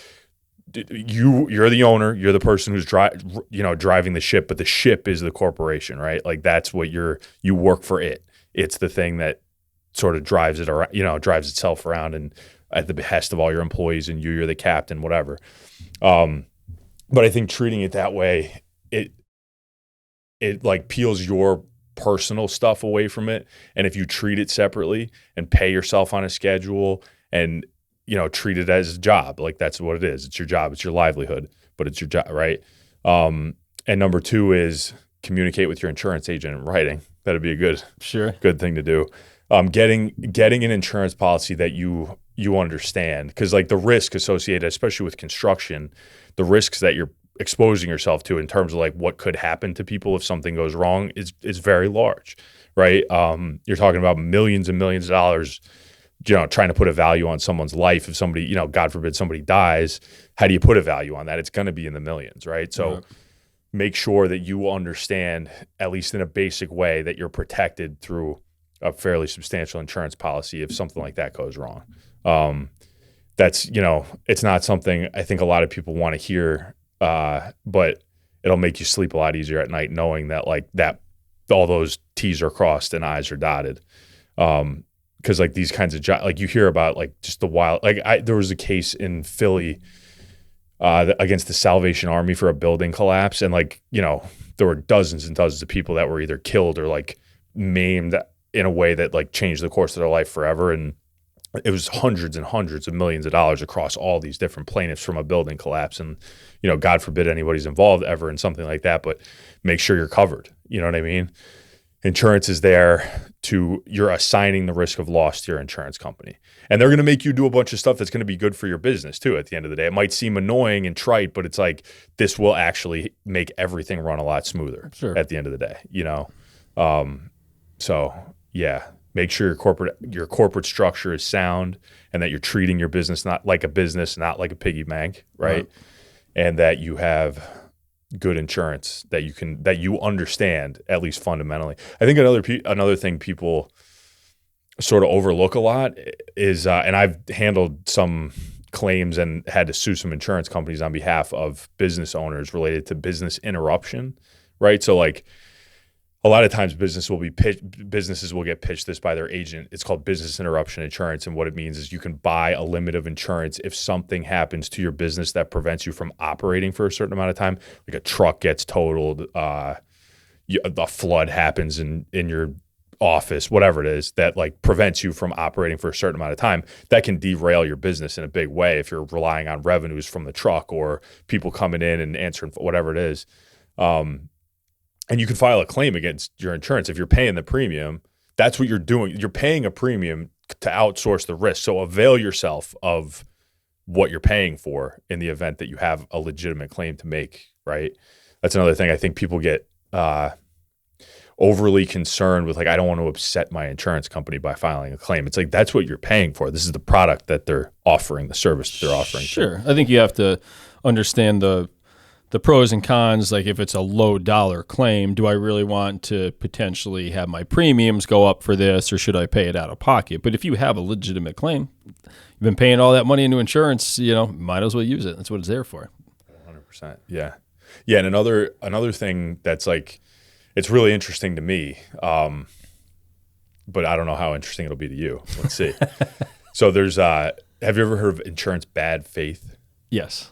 you're the owner, you're the person who's driving the ship, but the ship is the corporation, right? Like, that's what you work for it. It's the thing that sort of drives it around, drives itself around, and at the behest of all your employees, and you're the captain, whatever. But I think treating it that way, it like peels your personal stuff away from it. And if you treat it separately and pay yourself on a schedule and, treat it as a job, like that's what it is. It's your job, it's your livelihood, but it's your job, right? And number two is communicate with your insurance agent in writing. That'd be a good thing to do. Getting an insurance policy that you understand, because like the risk associated, especially with construction, the risks that you're exposing yourself to in terms of like what could happen to people if something goes wrong is very large, right? You're talking about millions and millions of dollars, trying to put a value on someone's life. If somebody, God forbid somebody dies, how do you put a value on that? It's going to be in the millions, right? So make sure that you understand, at least in a basic way, that you're protected through a fairly substantial insurance policy if something like that goes wrong. That's, it's not something I think a lot of people want to hear, but it'll make you sleep a lot easier at night knowing that like that all those T's are crossed and I's are dotted. Because like these kinds of jobs, like you hear about like just the wild, like there was a case in Philly against the Salvation Army for a building collapse, and like there were dozens and dozens of people that were either killed or like maimed in a way that like changed the course of their life forever. And it was hundreds and hundreds of millions of dollars across all these different plaintiffs from a building collapse. And, God forbid anybody's involved ever in something like that, but make sure you're covered. You know what I mean? Insurance is there you're assigning the risk of loss to your insurance company. And they're going to make you do a bunch of stuff that's going to be good for your business too at the end of the day. It might seem annoying and trite, but it's like, this will actually make everything run a lot smoother at the end of the day, So yeah. Make sure your corporate structure is sound, and that you're treating your business not like a business, not like a piggy bank, right? And that you have good insurance that you understand, at least fundamentally. I think another thing people sort of overlook a lot is, and I've handled some claims and had to sue some insurance companies on behalf of business owners related to business interruption, right? So like a lot of times businesses will get pitched this by their agent. It's called business interruption insurance. And what it means is you can buy a limit of insurance if something happens to your business that prevents you from operating for a certain amount of time. Like a truck gets totaled, a flood happens in your office, whatever it is that like prevents you from operating for a certain amount of time. That can derail your business in a big way if you're relying on revenues from the truck or people coming in and answering whatever it is. And you can file a claim against your insurance. If you're paying the premium, that's what you're doing. You're paying a premium to outsource the risk. So avail yourself of what you're paying for in the event that you have a legitimate claim to make, right? That's another thing I think people get overly concerned with, like, I don't want to upset my insurance company by filing a claim. It's like, that's what you're paying for. This is the product that they're offering, the service that they're offering. Sure. I think you have to understand the pros and cons. Like if it's a low dollar claim, do I really want to potentially have my premiums go up for this, or should I pay it out of pocket? But if you have a legitimate claim, you've been paying all that money into insurance, might as well use it. That's what it's there for. 100%. Yeah. Yeah. And another thing that's like, it's really interesting to me, but I don't know how interesting it'll be to you. Let's see. So there's, have you ever heard of insurance bad faith? Yes.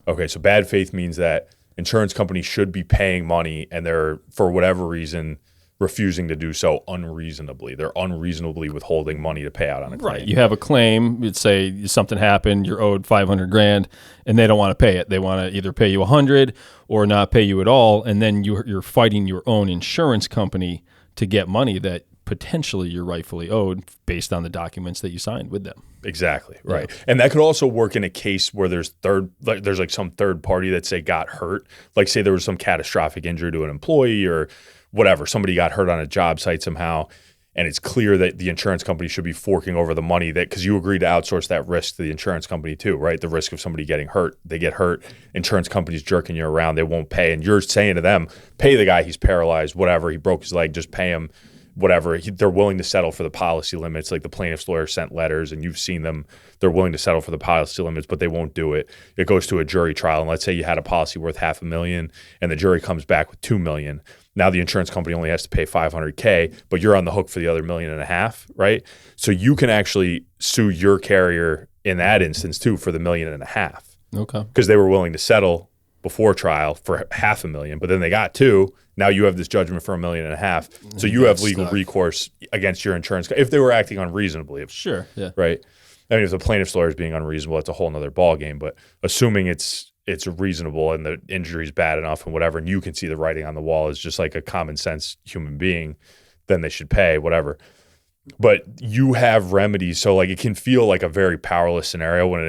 Okay, so bad faith means that insurance companies should be paying money and they're, for whatever reason, refusing to do so unreasonably. They're unreasonably withholding money to pay out on a claim. Right. You have a claim. You'd say something happened. You're owed $500,000, and they don't want to pay it. They want to either pay you $100,000 or not pay you at all, and then you're fighting your own insurance company to get money that potentially you're rightfully owed based on the documents that you signed with them. Exactly. Right. Yeah. And that could also work in a case where there's like some third party that say got hurt. Like say there was some catastrophic injury to an employee or whatever. Somebody got hurt on a job site somehow. And it's clear that the insurance company should be forking over the money because you agreed to outsource that risk to the insurance company too, right? The risk of somebody getting hurt, they get hurt, insurance company's jerking you around, they won't pay. And you're saying to them, pay the guy, he's paralyzed, whatever, he broke his leg, just pay him. Whatever, they're willing to settle for the policy limits. Like the plaintiff's lawyer sent letters and you've seen them, they're willing to settle for the policy limits, but they won't do it. It goes to a jury trial. And let's say you had a policy worth $500,000 and the jury comes back with $2 million. Now the insurance company only has to pay $500K, but you're on the hook for the other $1.5 million, right? So you can actually sue your carrier in that instance too for the $1.5 million. Okay. Because they were willing to settle before trial for $500,000, but then they got $2 million. Now you have this judgment for $1.5 million. So you have legal recourse against your insurance if they were acting unreasonably. Sure. Yeah. Right. I mean, if the plaintiff's lawyer is being unreasonable, it's a whole nother ballgame. But assuming it's reasonable and the injury is bad enough and whatever, and you can see the writing on the wall as just like a common sense human being, then they should pay whatever. But you have remedies. So like it can feel like a very powerless scenario when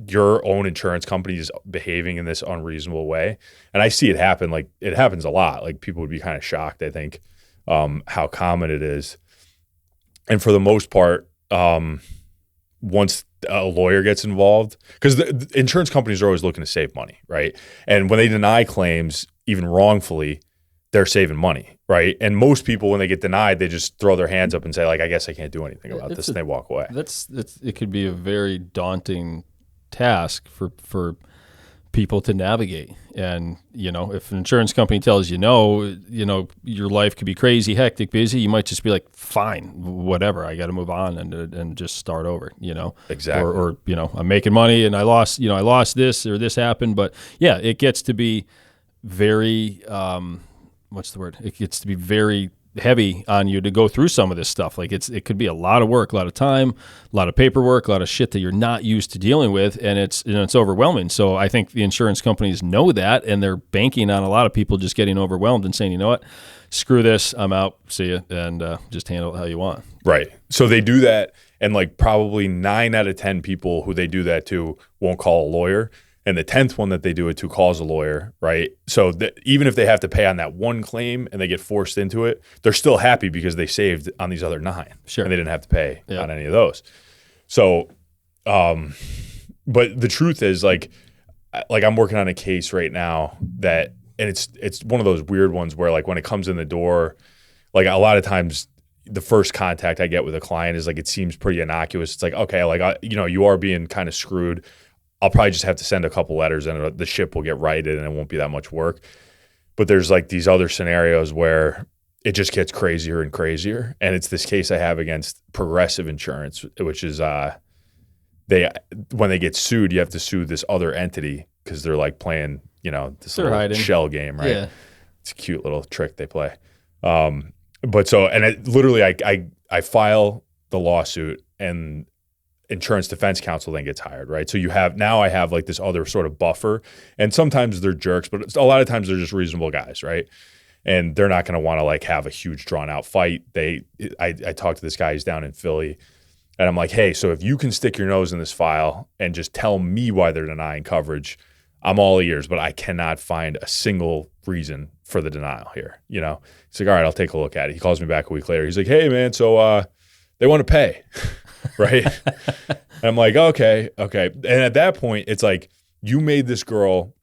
your own insurance company is behaving in this unreasonable way. And I see it happen. Like it happens a lot. Like people would be kind of shocked, I think, how common it is. And for the most part, once a lawyer gets involved, because the insurance companies are always looking to save money, right? And when they deny claims, even wrongfully, they're saving money, right? And most people, when they get denied, they just throw their hands up and say, like, I guess I can't do anything about this, and they walk away. It could be a very daunting task for people to navigate. And if an insurance company tells you no, your life could be crazy, hectic, busy, you might just be like, fine, whatever, I got to move on and just start over. Exactly. Or I'm making money and I lost this or this happened. But yeah, it gets to be very it gets to be very heavy on you to go through some of this stuff. Like it could be a lot of work, a lot of time, a lot of paperwork, a lot of shit that you're not used to dealing with, and it's overwhelming. So I think the insurance companies know that, and they're banking on a lot of people just getting overwhelmed and saying, you know what, screw this, I'm out, see ya, and just handle it how you want. Right. So they do that, and like probably 9 out of 10 people who they do that to won't call a lawyer. And the 10th one that they do it to calls a lawyer, right? So even if they have to pay on that one claim and they get forced into it, they're still happy because they saved on these other 9. Sure. And they didn't have to pay on any of those. So, but the truth is like I'm working on a case right now and it's one of those weird ones where like when it comes in the door, like a lot of times, the first contact I get with a client is like, it seems pretty innocuous. It's like, okay, like, you are being kind of screwed. I'll probably just have to send a couple letters and the ship will get righted and it won't be that much work. But there's like these other scenarios where it just gets crazier and crazier. And it's this case I have against Progressive Insurance, which is when they get sued, you have to sue this other entity because they're like playing, this little shell game, right? Yeah. It's a cute little trick they play. But so, and it literally, I file the lawsuit and Insurance Defense Counsel then gets hired, right? So I have like this other sort of buffer, and sometimes they're jerks, but a lot of times they're just reasonable guys, right? And they're not going to want to like have a huge drawn out fight. I talked to this guy, he's down in Philly, and I'm like, hey, so if you can stick your nose in this file and just tell me why they're denying coverage, I'm all ears, but I cannot find a single reason for the denial here. He's like, all right, I'll take a look at it. He calls me back a week later. He's like, hey man, so they want to pay, right? And I'm like, okay. And at that point, it's like, you made this girl,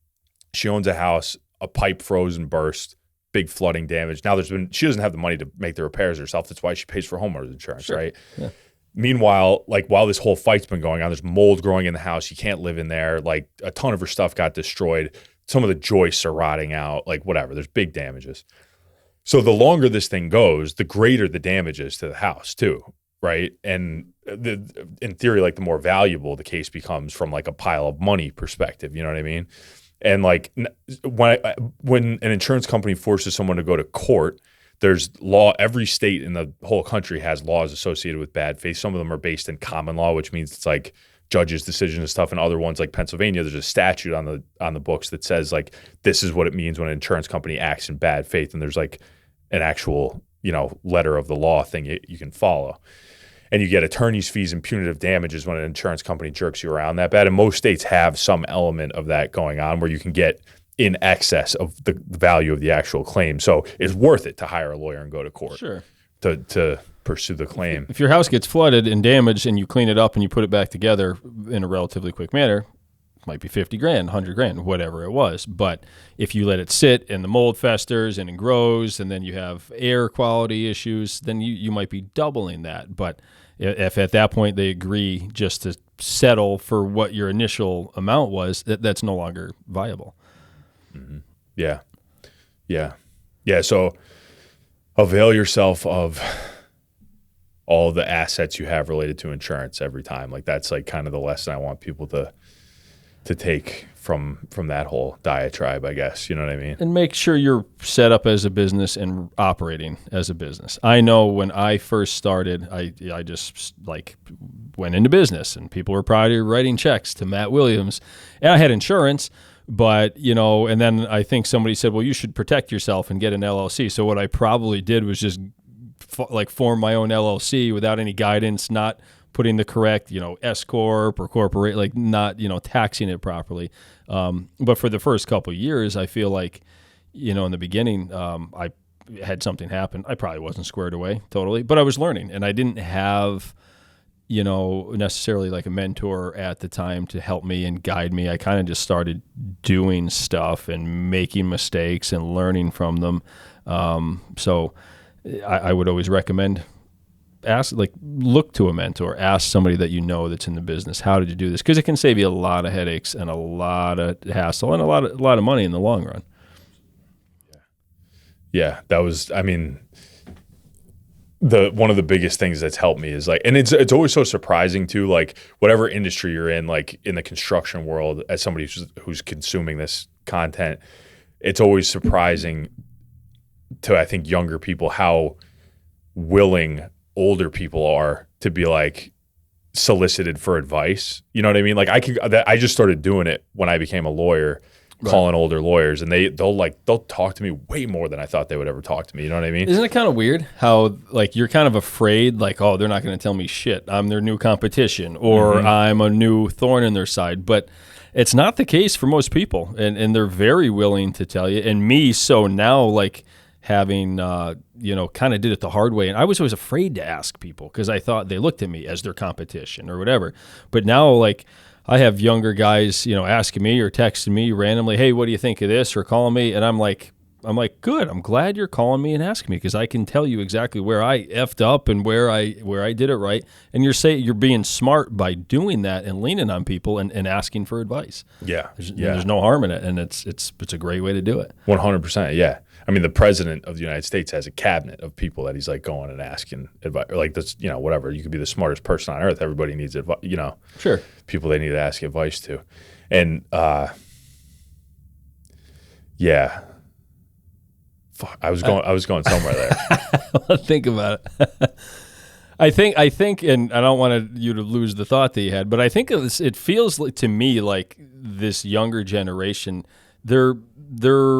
she owns a house, a pipe froze and burst, big flooding damage. Now she doesn't have the money to make the repairs herself. That's why she pays for homeowners insurance, sure. Right? Yeah. Meanwhile, like while this whole fight's been going on, there's mold growing in the house. You can't live in there. Like a ton of her stuff got destroyed. Some of the joists are rotting out, like whatever. There's big damages. So the longer this thing goes, the greater the damage is to the house too, right? And in theory, like the more valuable the case becomes from like a pile of money perspective, you know what I mean? And like when an insurance company forces someone to go to court, there's law. Every state in the whole country has laws associated with bad faith. Some of them are based in common law, which means it's like judges' decisions and stuff. And other ones like Pennsylvania, there's a statute on the books that says like this is what it means when an insurance company acts in bad faith. And there's like an actual letter of the law thing you can follow. And you get attorney's fees and punitive damages when an insurance company jerks you around that bad. And most states have some element of that going on where you can get in excess of the value of the actual claim. So it's worth it to hire a lawyer and go to court to pursue the claim. If your house gets flooded and damaged and you clean it up and you put it back together in a relatively quick manner, it might be 50 grand, 100 grand, whatever it was. But if you let it sit and the mold festers and it grows and then you have air quality issues, then you might be doubling that. But if at that point they agree just to settle for what your initial amount was, that's no longer viable. Mm-hmm. Yeah. So avail yourself of all the assets you have related to insurance every time. Like that's like kind of the lesson I want people to take from that whole diatribe, I guess. You know what I mean? And make sure you're set up as a business and operating as a business. I know when I first started, I just like went into business and people were probably writing checks to Matt Williams and I had insurance. But, and then I think somebody said, well, you should protect yourself and get an LLC. So what I probably did was just form my own LLC without any guidance, not putting the correct, S corp or corporate, like not, taxing it properly. But for the first couple of years, I feel like, in the beginning, I had something happen. I probably wasn't squared away totally, but I was learning and I didn't have necessarily like a mentor at the time to help me and guide me. I kind of just started doing stuff and making mistakes and learning from them. So I would always recommend look to a mentor, ask somebody that that's in the business, how did you do this? Because it can save you a lot of headaches and a lot of hassle and a lot of money in the long run. Yeah, that was, one of the biggest things that's helped me is like, and it's always so surprising too, like whatever industry you're in, like in the construction world, as somebody who's consuming this content, it's always surprising to, I think, younger people how willing older people are to be like solicited for advice. You know what I mean? Like I just started doing it when I became a lawyer. Right. Calling older lawyers, and they'll talk to me way more than I thought they would ever talk to me. You know what I mean? Isn't it kind of weird how like you're kind of afraid, like, oh, they're not going to tell me shit. I'm their new competition, or I'm a new thorn in their side. But it's not the case for most people, and they're very willing to tell you. And me, so now like having kind of did it the hard way, and I was always afraid to ask people because I thought they looked at me as their competition or whatever. But now like I have younger guys, asking me or texting me randomly, hey, what do you think of this? Or calling me. And I'm like, I'm like, good. I'm glad you're calling me and asking me because I can tell you exactly where I effed up and where I did it right. And you're being smart by doing that and leaning on people and asking for advice. Yeah. There's no harm in it, and it's a great way to do it. 100%. Yeah. I mean, the president of the United States has a cabinet of people that he's like going and asking advice, or like this, whatever. You could be the smartest person on earth. Everybody needs advice, Sure. People they need to ask advice to. And, yeah. Fuck, I was going somewhere there. Think about it. I think, and I don't want you to lose the thought that you had, but I think it feels to me like this younger generation, they're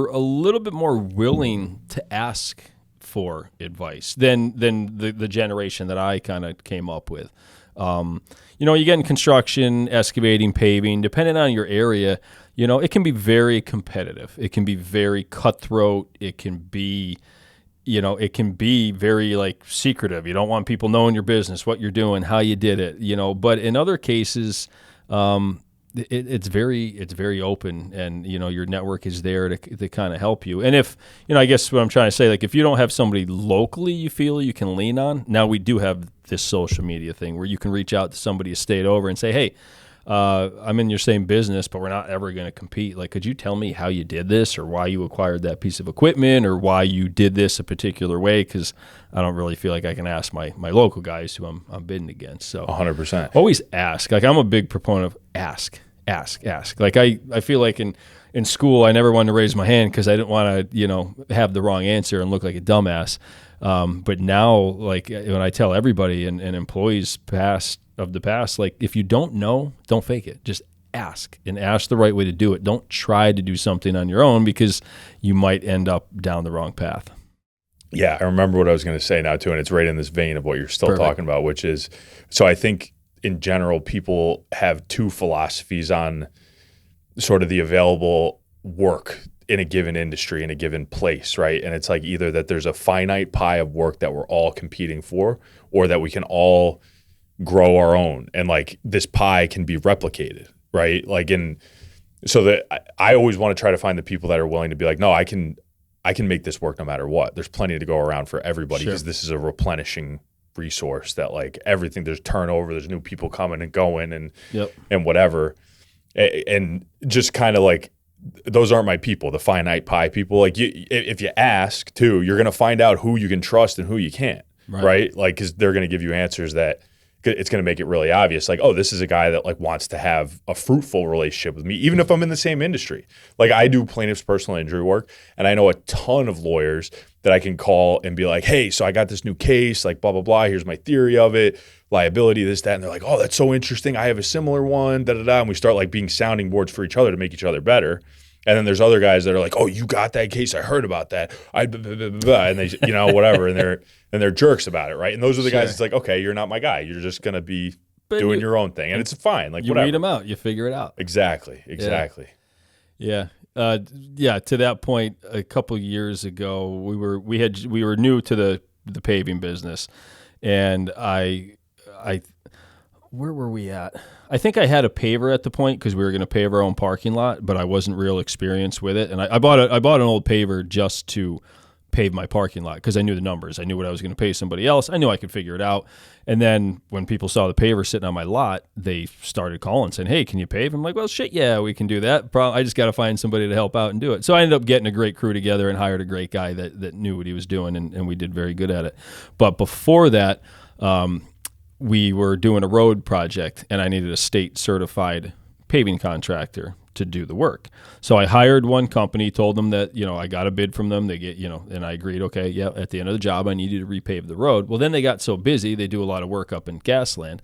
a little bit more willing to ask for advice than the generation that I kind of came up with. You get in construction, excavating, paving, depending on your area, it can be very competitive. It can be very cutthroat. It can be very like secretive. You don't want people knowing your business, what you're doing, how you did it, but in other cases, it's very open, and your network is there to kind of help you. And if I guess what I'm trying to say, like if you don't have somebody locally you feel you can lean on, now we do have this social media thing where you can reach out to somebody a state over and say, hey, I'm in your same business, but we're not ever going to compete. Like, could you tell me how you did this, or why you acquired that piece of equipment, or why you did this a particular way? Because I don't really feel like I can ask my local guys who I'm bidding against. So 100%. Always ask. Like, I'm a big proponent of ask. Like I feel like in school I never wanted to raise my hand because I didn't want to have the wrong answer and look like a dumbass. But now, like when I tell everybody and employees of the past, like if you don't know, don't fake it. Just ask, and ask the right way to do it. Don't try to do something on your own because you might end up down the wrong path. Yeah, I remember what I was going to say now too, and it's right in this vein of what you're still talking about, which is, so I think in general, people have two philosophies on sort of the available work in a given industry, in a given place, right? And it's like either that there's a finite pie of work that we're all competing for, or that we can all grow our own, and like this pie can be replicated, right? Like so that I always want to try to find the people that are willing to be like, no, I can make this work no matter what. There's plenty to go around for everybody, because this is a replenishing resource that like everything, there's turnover, there's new people coming and going and whatever. And just kind of like, those aren't my people, the finite pie people. Like if you ask too, you're going to find out who you can trust and who you can't, right? Like, because they're going to give you answers that it's going to make it really obvious. Like, oh, this is a guy that like wants to have a fruitful relationship with me, even if I'm in the same industry. Like I do plaintiff's personal injury work, and I know a ton of lawyers that I can call and be like, hey, so I got this new case, like blah, blah, blah. Here's my theory of it, liability, this, that. And they're like, oh, that's so interesting. I have a similar one, da, da, da. And we start like being sounding boards for each other to make each other better. And then there's other guys that are like, oh, you got that case? I heard about that. And they, whatever. And they're jerks about it, right? And those are the guys. It's like, okay, you're not my guy. You're just gonna be doing your own thing, and it's fine. Like you whatever. read them out, you figure it out. Exactly. Yeah. To that point, a couple years ago, we were new to the paving business, and I where were we at? I think I had a paver at the point because we were going to pave our own parking lot, but I wasn't real experienced with it. And I bought an old paver just to pave my parking lot because I knew the numbers. I knew what I was going to pay somebody else. I knew I could figure it out. And then when people saw the paver sitting on my lot, they started calling saying, hey, can you pave? I'm like, well, shit, yeah, we can do that. I just got to find somebody to help out and do it. So I ended up getting a great crew together and hired a great guy that knew what he was doing, and we did very good at it. But before that, we were doing a road project, and I needed a state certified paving contractor to do the work. So I hired one company, told them that, I got a bid from them. They get, and I agreed, okay, yeah, at the end of the job, I needed to repave the road. Well, then they got so busy. They do a lot of work up in Gasland.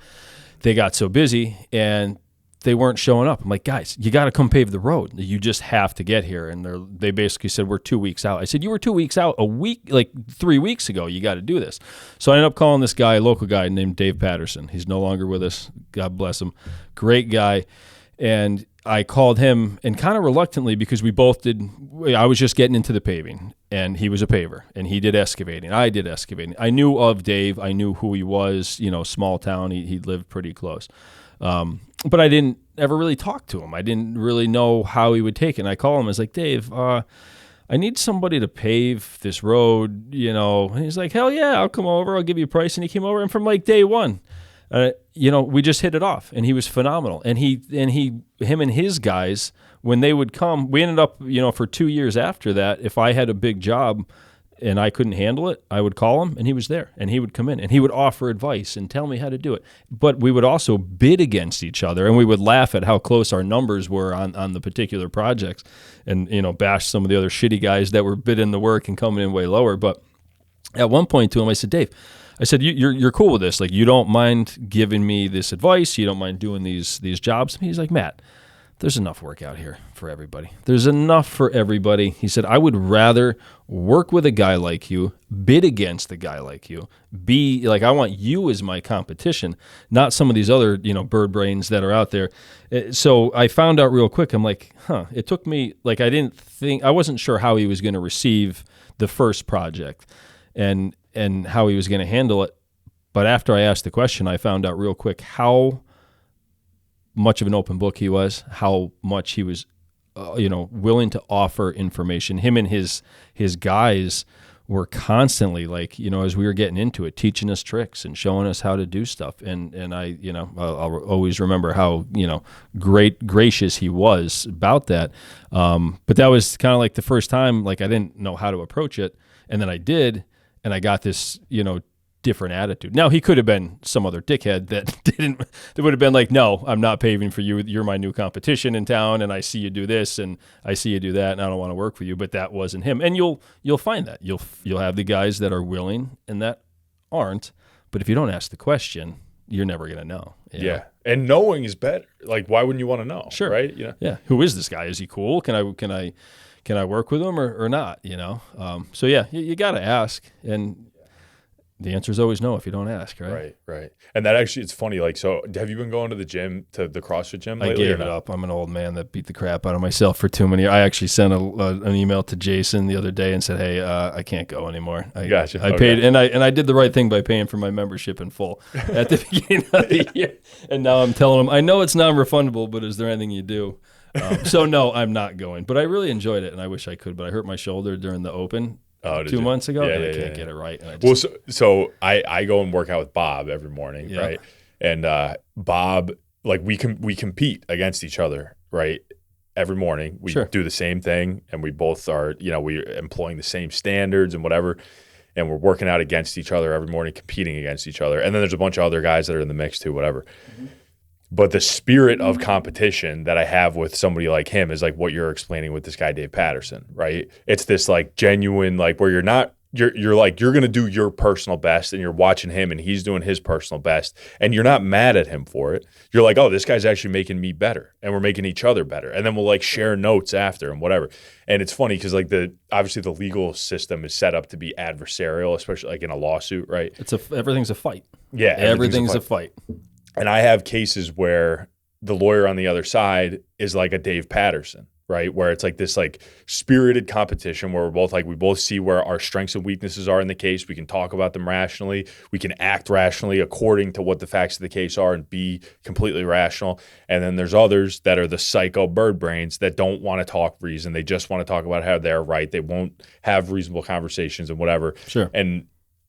They got so busy and they weren't showing up. I'm like, guys, you got to come pave the road. You just have to get here. And they basically said, we're 2 weeks out. I said, you were 2 weeks out, a week, like 3 weeks ago. You got to do this. So I ended up calling this guy, a local guy named Dave Patterson. He's no longer with us. God bless him. Great guy. And I called him, and kind of reluctantly, because I was just getting into the paving, and he was a paver, and he did excavating. I did excavating. I knew of Dave. I knew who he was, small town. He lived pretty close. But I didn't ever really talk to him. I didn't really know how he would take it. And I call him. I was like, Dave, I need somebody to pave this road, And he's like, hell yeah, I'll come over. I'll give you a price. And he came over, and from like day one, we just hit it off, and he was phenomenal. And him and his guys, when they would come, we ended up, for 2 years after that, if I had a big job and I couldn't handle it, I would call him, and he was there, and he would come in, and he would offer advice and tell me how to do it. But we would also bid against each other, and we would laugh at how close our numbers were on the particular projects, and bash some of the other shitty guys that were bidding the work and coming in way lower. But at one point to him, I said, Dave, you're cool with this. Like, you don't mind giving me this advice. You don't mind doing these jobs. And he's like, Matt, there's enough work out here for everybody. There's enough for everybody. He said, I would rather work with a guy like you, bid against a guy like you, be like, I want you as my competition, not some of these other, bird brains that are out there. So I found out real quick. I'm like, it took me, like, I wasn't sure how he was going to receive the first project and how he was going to handle it. But after I asked the question, I found out real quick how much of an open book he was, how much he was, willing to offer information. Him and his guys were constantly, like, as we were getting into it, teaching us tricks and showing us how to do stuff. And I, I'll always remember how, gracious he was about that. But that was kind of like the first time, like, I didn't know how to approach it. And then I did, and I got this, different attitude. Now, he could have been some other dickhead that would have been like, no, I'm not paving for you. You're my new competition in town, and I see you do this and I see you do that, and I don't want to work for you. But that wasn't him. And you'll find that. You'll have the guys that are willing and that aren't. But if you don't ask the question, you're never going to know. Yeah. And knowing is better. Like, why wouldn't you want to know? Sure. Right? Yeah. Who is this guy? Is he cool? Can I work with him or not? So yeah, you got to ask. And the answer is always no if you don't ask, right? Right. And that actually, it's funny. Like, so have you been going to the gym, to the CrossFit gym lately? I gave it up. I'm an old man that beat the crap out of myself for too many. I actually sent an email to Jason the other day and said, hey, I can't go anymore. Gotcha. I paid, and I did the right thing by paying for my membership in full at the beginning of the year. And now I'm telling him, I know it's non-refundable, but is there anything you do? So no, I'm not going. But I really enjoyed it, and I wish I could. But I hurt my shoulder during the Open. 2 months ago, and I can't get it right. So I go and work out with Bob every morning, right? And Bob, like, we compete against each other, right? Every morning we do the same thing, and we both are, we're employing the same standards and whatever, and we're working out against each other every morning, competing against each other. And then there's a bunch of other guys that are in the mix too, whatever. Mm-hmm. But the spirit of competition that I have with somebody like him is like what you're explaining with this guy, Dave Patterson, right? It's this like genuine, like, where you're like, you're going to do your personal best, and you're watching him and he's doing his personal best, and you're not mad at him for it. You're like, oh, this guy's actually making me better, and we're making each other better. And then we'll like share notes after and whatever. And it's funny because like obviously the legal system is set up to be adversarial, especially like in a lawsuit, right? Everything's a fight. Yeah. Everything's a fight. And I have cases where the lawyer on the other side is like a Dave Patterson, right? Where it's like this like spirited competition where we both see where our strengths and weaknesses are in the case. We can talk about them rationally. We can act rationally according to what the facts of the case are and be completely rational. And then there's others that are the psycho bird brains that don't want to talk reason. They just want to talk about how they're right. They won't have reasonable conversations and whatever. Sure. And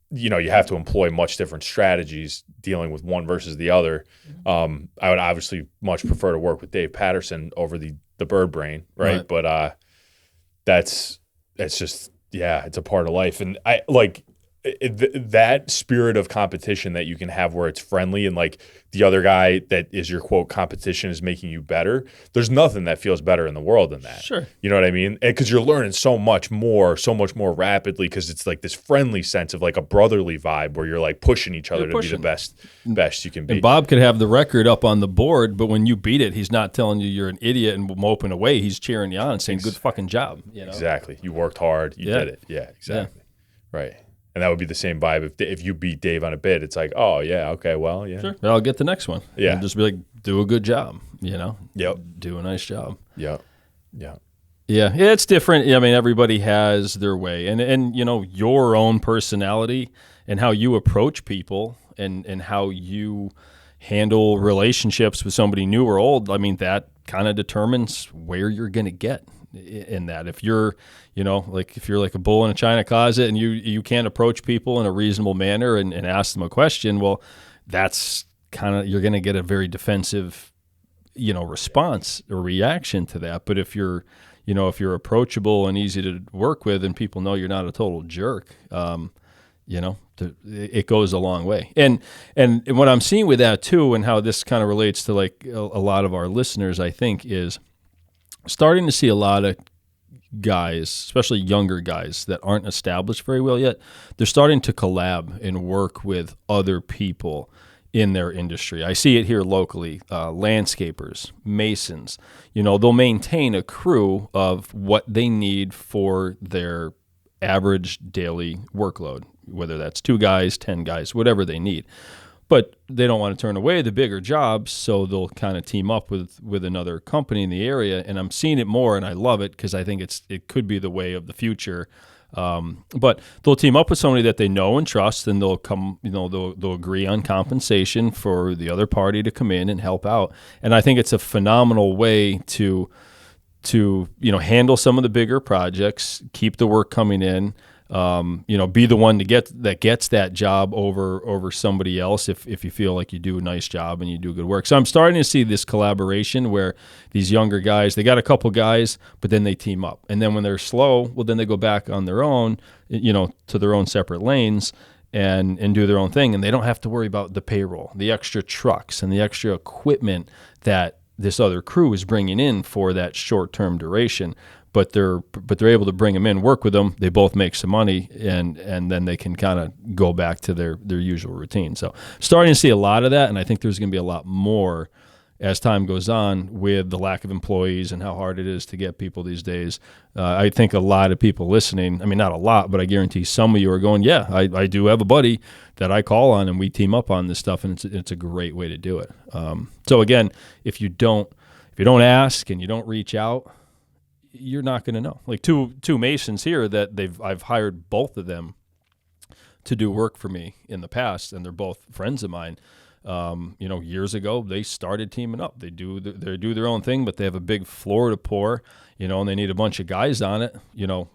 you have to employ much different strategies dealing with one versus the other. I would obviously much prefer to work with Dave Patterson over the bird brain, right? But it's just, it's a part of life. And I like that spirit of competition that you can have where it's friendly and like the other guy that is your quote competition is making you better. There's nothing that feels better in the world than that. Sure. You know what I mean? Because you're learning so much more rapidly because it's like this friendly sense of like a brotherly vibe where you're like pushing each other to be the best you can be. And Bob could have the record up on the board, but when you beat it, he's not telling you you're an idiot and moping away. He's cheering you on and saying, good fucking job. Exactly. You worked hard. You did it. Yeah, exactly. Yeah. Right. And that would be the same vibe if you beat Dave on a bid. It's like, oh, yeah, okay, well, yeah. Sure. I'll get the next one. Yeah. And just be like, do a good job, Yep. Do a nice job. Yep. Yeah. Yeah, it's different. I mean, everybody has their way. And your own personality and how you approach people and how you handle relationships with somebody new or old, I mean, that kind of determines where you're going to get. in that. If you're, like if you're like a bull in a china closet and you can't approach people in a reasonable manner and ask them a question, well, that's kind of, you're going to get a very defensive, response or reaction to that. But if you're approachable and easy to work with and people know you're not a total jerk, it goes a long way. And what I'm seeing with that too, and how this kind of relates to like a lot of our listeners, I think, is starting to see a lot of guys, especially younger guys that aren't established very well yet. They're starting to collab and work with other people in their industry. I see it here locally, landscapers, masons, they'll maintain a crew of what they need for their average daily workload, whether that's 2 guys, 10 guys, whatever they need. But they don't want to turn away the bigger jobs, so they'll kind of team up with another company in the area. And I'm seeing it more, and I love it because I think it could be the way of the future. But they'll team up with somebody that they know and trust, and they'll come, they'll agree on compensation for the other party to come in and help out. And I think it's a phenomenal way to handle some of the bigger projects, keep the work coming in. Be the one that gets that job over somebody else if you feel like you do a nice job and you do good work. So I'm starting to see this collaboration where these younger guys, they got a couple guys, but then they team up. And then when they're slow, well, then they go back on their own, to their own separate lanes and do their own thing. And they don't have to worry about the payroll, the extra trucks and the extra equipment that this other crew is bringing in for that short-term duration. But they're able to bring them in, work with them. They both make some money, and then they can kind of go back to their usual routine. So starting to see a lot of that, and I think there's going to be a lot more as time goes on with the lack of employees and how hard it is to get people these days. I think a lot of people listening, I mean, not a lot, but I guarantee some of you are going, yeah, I do have a buddy that I call on, and we team up on this stuff, and it's a great way to do it. So again, if you don't ask and you don't reach out, you're not going to know. Like two masons here that I've hired both of them to do work for me in the past, and they're both friends of mine. Years ago they started teaming up. They do their own thing, but they have a big floor to pour, and they need a bunch of guys on it.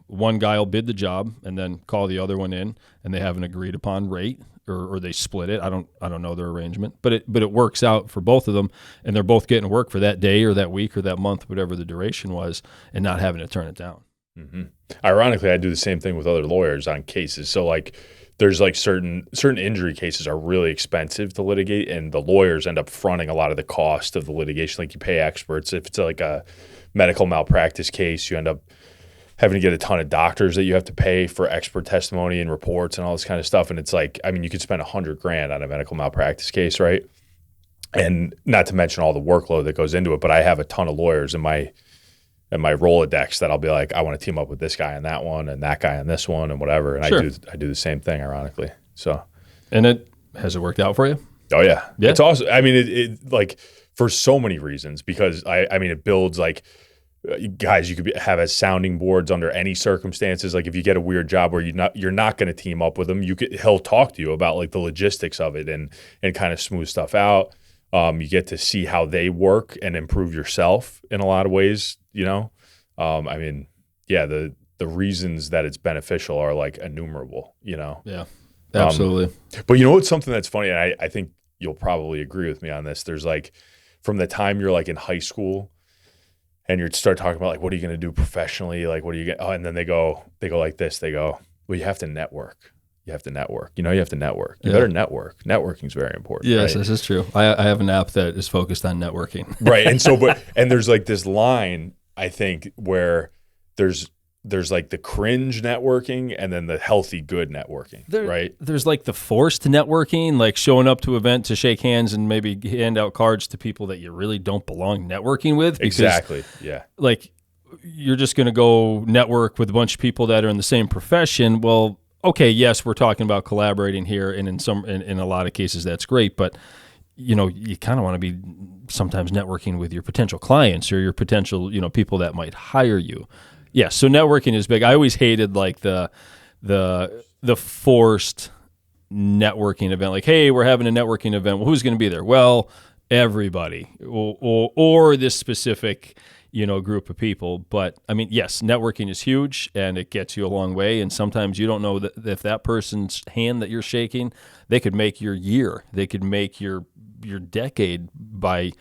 One guy will bid the job and then call the other one in, and they have an agreed upon rate, or they split it. I don't know their arrangement, but it works out for both of them, and they're both getting work for that day or that week or that month, whatever the duration was, and not having to turn it down. Mm-hmm. Ironically, I do the same thing with other lawyers on cases. So like there's like certain injury cases are really expensive to litigate, and the lawyers end up fronting a lot of the cost of the litigation. Like you pay experts. If it's like a medical malpractice case, you end up having to get a ton of doctors that you have to pay for expert testimony and reports and all this kind of stuff. And it's like, I mean, you could spend $100,000 on a medical malpractice case, right? And not to mention all the workload that goes into it. But I have a ton of lawyers in my Rolodex that I'll be like, I want to team up with this guy on that one and that guy on this one and whatever. And sure. I do the same thing, ironically. So, and has it worked out for you? Oh yeah. It's awesome. I mean, it like for so many reasons, because I mean, it builds like, guys, you could have as sounding boards under any circumstances. Like if you get a weird job where you're not going to team up with him, he'll talk to you about like the logistics of it and kind of smooth stuff out. You get to see how they work and improve yourself in a lot of ways. I mean, yeah, the reasons that it's beneficial are like innumerable. Yeah, absolutely. But what's something that's funny, and I think you'll probably agree with me on this. There's like from the time you're like in high school. And you start talking about like, what are you going to do professionally? Like, what are you going? Oh, and then they go like this. They go, well, you have to network. You have to network. You have to network. You better network. Networking is very important. Yes, right? This is true. I have an app that is focused on networking. Right. And so, and there's like this line, I think, where there's like the cringe networking and then the healthy, good networking, right? There's like the forced networking, like showing up to an event to shake hands and maybe hand out cards to people that you really don't belong networking with. Because, exactly. Yeah. Like you're just going to go network with a bunch of people that are in the same profession. Well, okay, yes, we're talking about collaborating here, and in a lot of cases that's great, but you kind of want to be sometimes networking with your potential clients or your potential, people that might hire you. Yeah, so networking is big. I always hated like the forced networking event. Like, hey, we're having a networking event. Well, who's going to be there? Well, everybody or this specific, group of people. But I mean, yes, networking is huge and it gets you a long way. And sometimes you don't know that if that person's hand that you're shaking, they could make your year. They could make your decade by,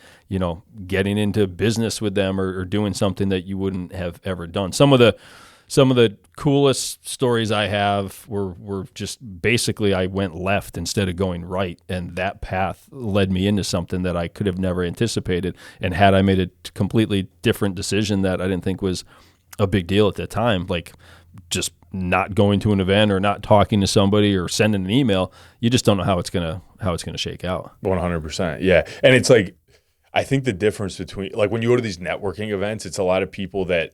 getting into business with them or doing something that you wouldn't have ever done. Some of the coolest stories I have were just basically I went left instead of going right, and that path led me into something that I could have never anticipated. And had I made a completely different decision that I didn't think was a big deal at that time, like just not going to an event or not talking to somebody or sending an email, you just don't know how it's gonna shake out. 100%, yeah. And it's like, I think the difference between, like, when you go to these networking events, it's a lot of people that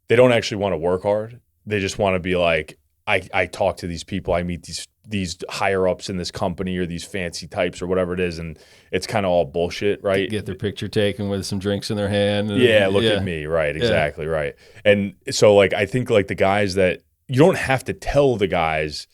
they don't actually want to work hard. They just want to be like, I talk to these people, I meet these higher ups in this company or these fancy types or whatever it is, and it's kind of all bullshit, right? Get their picture taken with some drinks in their hand. And, look at me, right? Exactly, right. And so, like, I think like the guys that you don't have to tell the guys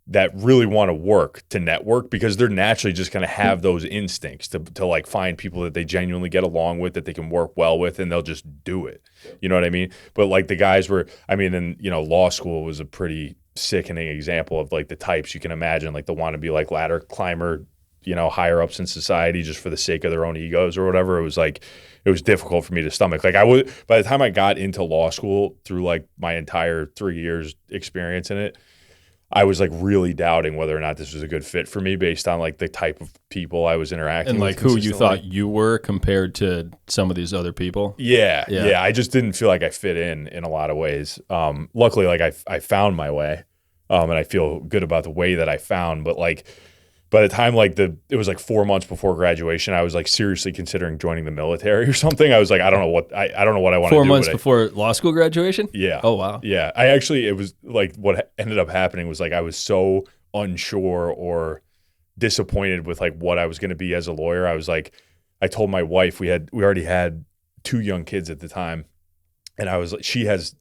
that really want to work to network, because they're naturally just going to have those instincts to like find people that they genuinely get along with, that they can work well with, and they'll just do it. You know what I mean? But like the guys law school was a pretty sickening example of like the types you can imagine, like the want to be like ladder climber, higher ups in society just for the sake of their own egos or whatever. It was difficult for me to stomach. Like by the time I got into law school, through like my entire 3 years experience in it, I was like really doubting whether or not this was a good fit for me based on like the type of people I was interacting and with. And like who you thought you were compared to some of these other people. Yeah. I just didn't feel like I fit in a lot of ways. Luckily, like I found my way, and I feel good about the way that I found. But like by the time like it was like 4 months before graduation, I was like seriously considering joining the military or something. I was like, I don't know what I want to do. 4 months before law school graduation? Yeah. Oh, wow. Yeah. It was like what ended up happening was like I was so unsure or disappointed with like what I was going to be as a lawyer. I was like, I told my wife, we already had 2 young kids at the time, and I was like, she has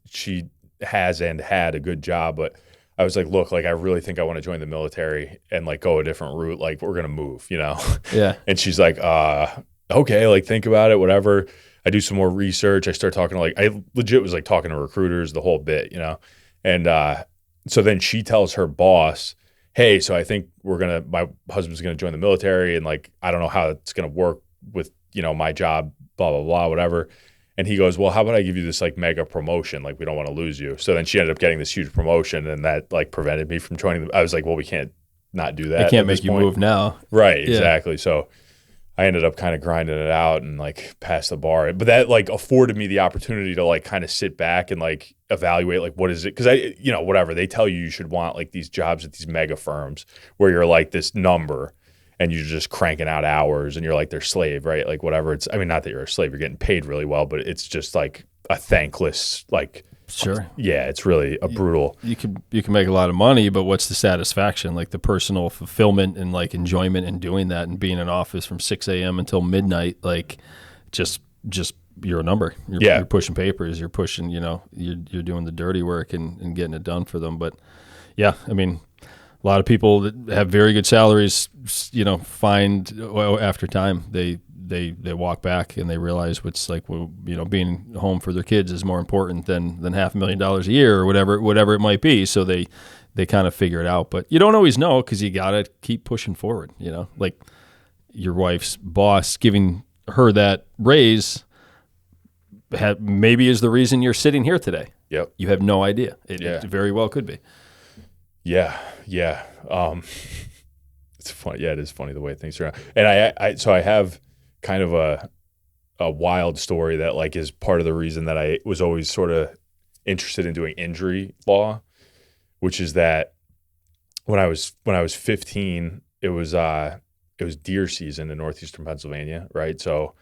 and had a good job, but I was like, look, like I really think I want to join the military and like go a different route. Like we're gonna move, Yeah. And she's like, okay, like think about it, whatever. I do some more research. I start talking to I legit was like talking to recruiters, the whole bit, And so then she tells her boss, hey, so I think my husband's gonna join the military, and like I don't know how it's gonna work with my job, blah blah blah, whatever. And he goes, well, how about I give you this like mega promotion? Like, we don't want to lose you. So then she ended up getting this huge promotion, and that like prevented me from joining. I was like, well, we can't not do that. I can't make you move now. Right. Yeah. Exactly. So I ended up kind of grinding it out and like passed the bar. But that like afforded me the opportunity to like kind of sit back and like evaluate like what is it? Because whatever they tell you should want like these jobs at these mega firms where you're like this number, and you're just cranking out hours and you're like their slave, right? Like whatever. It's, I mean, not that you're a slave, you're getting paid really well, but it's just like a thankless, like, sure. Yeah, it's really a brutal. You can make a lot of money, but what's the satisfaction? Like the personal fulfillment and like enjoyment in doing that and being in office from 6 a.m. until midnight, like just you're a number. You're pushing papers, you're pushing, you're doing the dirty work and getting it done for them. But yeah, I mean, a lot of people that have very good salaries, find after time they walk back and they realize what's like, being home for their kids is more important than $500,000 a year or whatever it might be. So they kind of figure it out, but you don't always know because you got to keep pushing forward. Like your wife's boss giving her that raise maybe is the reason you're sitting here today. Yep. You have no idea. It very well could be. Yeah. It's funny. Yeah, it is funny the way things are. And I have kind of a wild story that like is part of the reason that I was always sort of interested in doing injury law, which is that when I was 15, it was deer season in northeastern Pennsylvania, right? So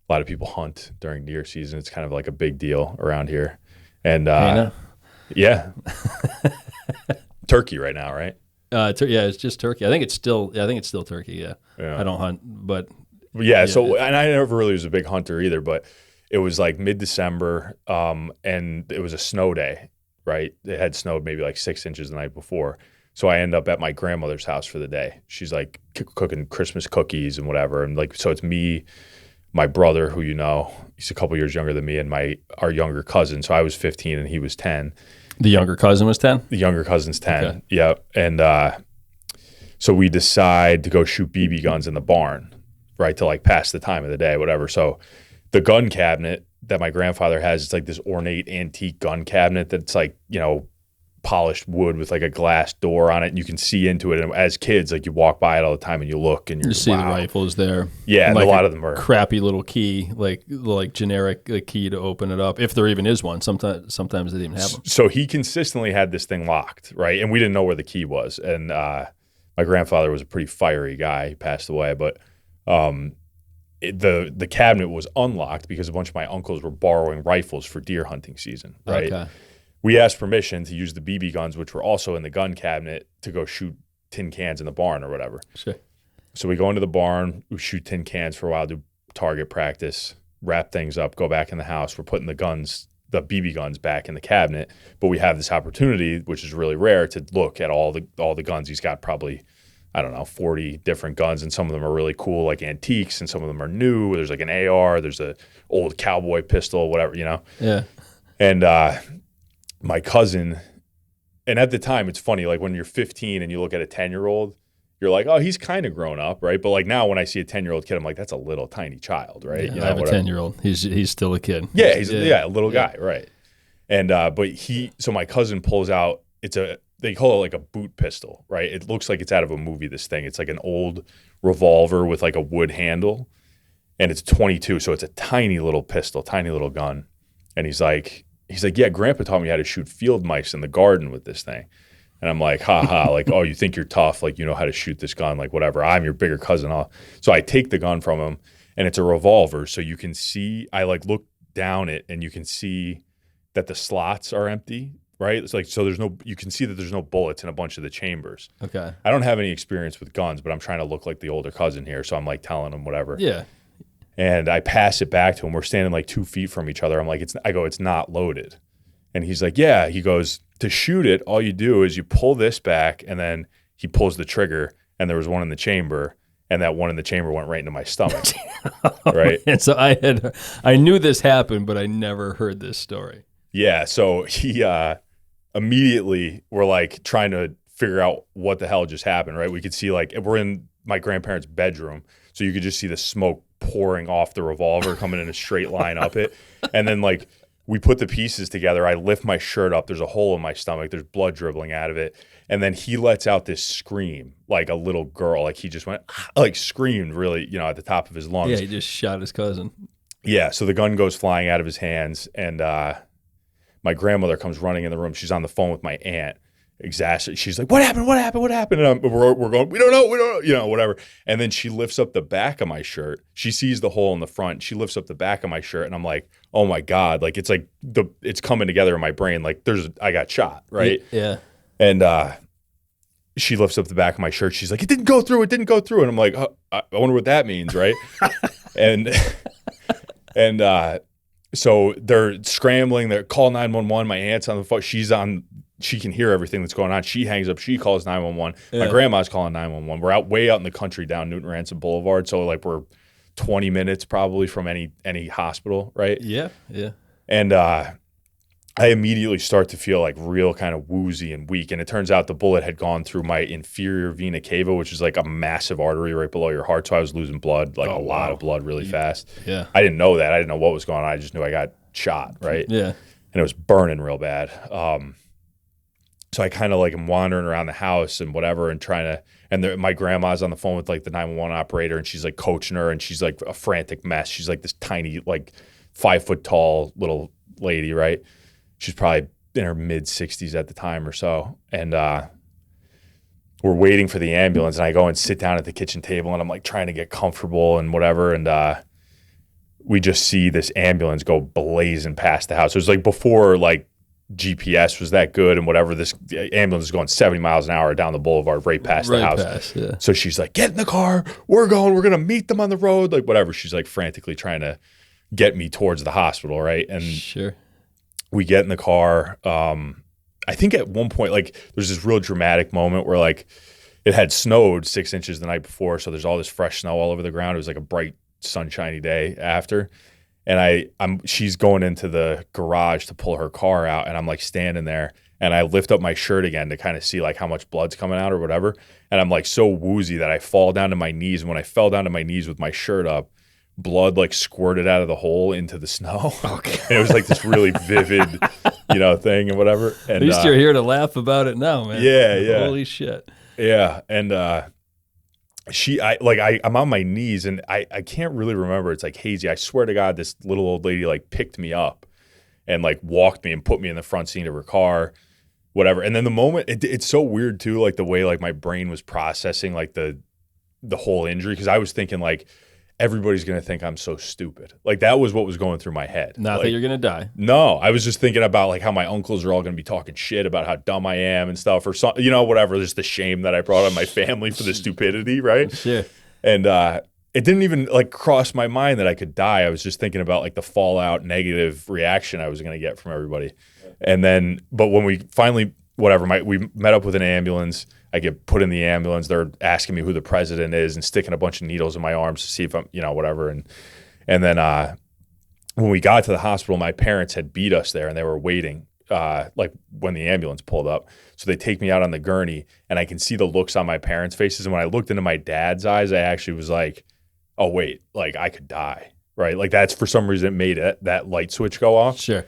a lot of people hunt during deer season. It's kind of like a big deal around here. And yeah. Turkey right now, right? It's just turkey. I think it's still turkey. Yeah. I don't hunt, but So, and I never really was a big hunter either, but it was like mid-December, and it was a snow day, right? It had snowed maybe like 6 inches the night before. So I end up at my grandmother's house for the day. She's like cooking Christmas cookies and whatever. And like, so it's me, my brother, who, he's a couple years younger than me, and our younger cousin. So I was 15 and he was 10. The younger cousin was 10? The younger cousin's 10. Okay. Yeah. And so we decide to go shoot BB guns in the barn, right? To like pass the time of the day, whatever. So the gun cabinet that my grandfather has, it's like this ornate antique gun cabinet that's like, polished wood with like a glass door on it, and you can see into it. And as kids, like you walk by it all the time and you look and you see wow. the rifles there. Yeah, and like a lot of them are crappy little key, like generic key to open it up, if there even is one. Sometimes they didn't even have them. So he consistently had this thing locked, right? And we didn't know where the key was. And my grandfather was a pretty fiery guy. He passed away, but the cabinet was unlocked because a bunch of my uncles were borrowing rifles for deer hunting season, right? Okay. We asked permission to use the BB guns, which were also in the gun cabinet, to go shoot tin cans in the barn or whatever. Sure. So we go into the barn, we shoot tin cans for a while, do target practice, wrap things up, go back in the house. We're putting the BB guns back in the cabinet, but we have this opportunity, which is really rare, to look at all the guns. He's got probably, 40 different guns, and some of them are really cool, like antiques, and some of them are new. There's like an AR, there's a old cowboy pistol, whatever, Yeah. And my cousin, and at the time, it's funny, like when you're 15 and you look at a 10-year-old, you're like, oh, he's kind of grown up, right? But like now when I see a 10-year-old kid, I'm like, that's a little tiny child, right? Yeah, I have a 10-year-old. He's still a kid. Yeah, he's a little guy, right? And so my cousin pulls out, they call it like a boot pistol, right? It looks like it's out of a movie, this thing. It's like an old revolver with like a wood handle, and it's 22, so it's a tiny little pistol, tiny little gun. And he's like, yeah, Grandpa taught me how to shoot field mice in the garden with this thing. And I'm like, like, oh, you think you're tough, like you know how to shoot this gun, like whatever. I'm your bigger cousin. So I take the gun from him, and it's a revolver, so you can see. I like look down it, and you can see that the slots are empty, right? It's like, so you can see that there's no bullets in a bunch of the chambers. Okay. I don't have any experience with guns, but I'm trying to look like the older cousin here, so I'm like telling him whatever. Yeah. And I pass it back to him. We're standing like 2 feet from each other. I'm like, it's not loaded. And he's like, yeah. He goes, to shoot it, all you do is you pull this back, and then he pulls the trigger, and there was one in the chamber, and that one in the chamber went right into my stomach. Right. And so I knew this happened, but I never heard this story. Yeah. So he immediately were like trying to figure out what the hell just happened. Right. We could see, like, we're in my grandparents' bedroom, so you could just see the smoke pouring off the revolver coming in a straight line up it. And then like we put the pieces together. I lift my shirt up. There's a hole in my stomach. There's blood dribbling out of it. And then he lets out this scream like a little girl. Like he just went, like screamed really, at the top of his lungs. Yeah, he just shot his cousin. Yeah. So the gun goes flying out of his hands. And my grandmother comes running in the room. She's on the phone with my aunt. Exasperated. She's like, what happened? And we're going, we don't know, whatever. And then she lifts up the back of my shirt. She sees the hole in the front. She lifts up the back of my shirt, and I'm like, oh my God. Like, it's like it's coming together in my brain. Like I got shot. Right. Yeah. And she lifts up the back of my shirt. She's like, it didn't go through. And I'm like, oh, I wonder what that means. Right. and so they're scrambling. They're call 911. My aunt's on the phone. She can hear everything that's going on. She hangs up. She calls 911. Yeah. My grandma's calling 911. We're way out in the country down Newton Ransom Boulevard. So like we're 20 minutes probably from any hospital, right? Yeah, yeah. And I immediately start to feel like real kind of woozy and weak. And it turns out the bullet had gone through my inferior vena cava, which is like a massive artery right below your heart. So I was losing blood, like lot of blood really fast. Yeah. I didn't know that. I didn't know what was going on. I just knew I got shot, right? Yeah. And it was burning real bad. So I kind of like am wandering around the house and whatever and trying to, and my grandma's on the phone with like the 911 operator, and she's like coaching her, and she's like a frantic mess. She's like this tiny, like 5 foot tall little lady, right? She's probably in her mid 60s at the time or so. And we're waiting for the ambulance, and I go and sit down at the kitchen table, and I'm like trying to get comfortable and whatever. And we just see this ambulance go blazing past the house. It was like before like GPS was that good and whatever. This ambulance is going 70 miles an hour down the boulevard right past the house. Yeah. So she's like, get in the car. We're going to meet them on the road. Like whatever. She's like frantically trying to get me towards the hospital. Right. And sure. We get in the car. I think at one point, like there's this real dramatic moment where like it had snowed 6 inches the night before. So there's all this fresh snow all over the ground. It was like a bright, sunshiny day after. And she's going into the garage to pull her car out. And I'm like standing there and I lift up my shirt again to kind of see like how much blood's coming out or whatever. And I'm like so woozy that I fall down to my knees. And when I fell down to my knees with my shirt up, blood like squirted out of the hole into the snow. Okay. And it was like this really vivid, thing and whatever. And at least you're here to laugh about it now, man. Yeah. Holy shit. Yeah. And I'm on my knees and I can't really remember. It's like hazy. I swear to God, this little old lady like picked me up and like walked me and put me in the front seat of her car, whatever. And then the moment it's so weird too, like the way like my brain was processing like the whole injury. Cause I was thinking like, everybody's going to think I'm so stupid. Like that was what was going through my head. Not like, that you're going to die. No, I was just thinking about like how my uncles are all going to be talking shit about how dumb I am and stuff or something, whatever. There's the shame that I brought on my family for the stupidity. Right. Sure. And it didn't even like cross my mind that I could die. I was just thinking about like the fallout negative reaction I was going to get from everybody. And then, but when we finally, we met up with an ambulance. I get put in the ambulance. They're asking me who the president is and sticking a bunch of needles in my arms to see if I'm, whatever. And then when we got to the hospital, my parents had beat us there and they were waiting, like when the ambulance pulled up. So they take me out on the gurney and I can see the looks on my parents' faces. And when I looked into my dad's eyes, I actually was like, oh, wait, like I could die, right? Like that's for some reason it made that light switch go off. Sure.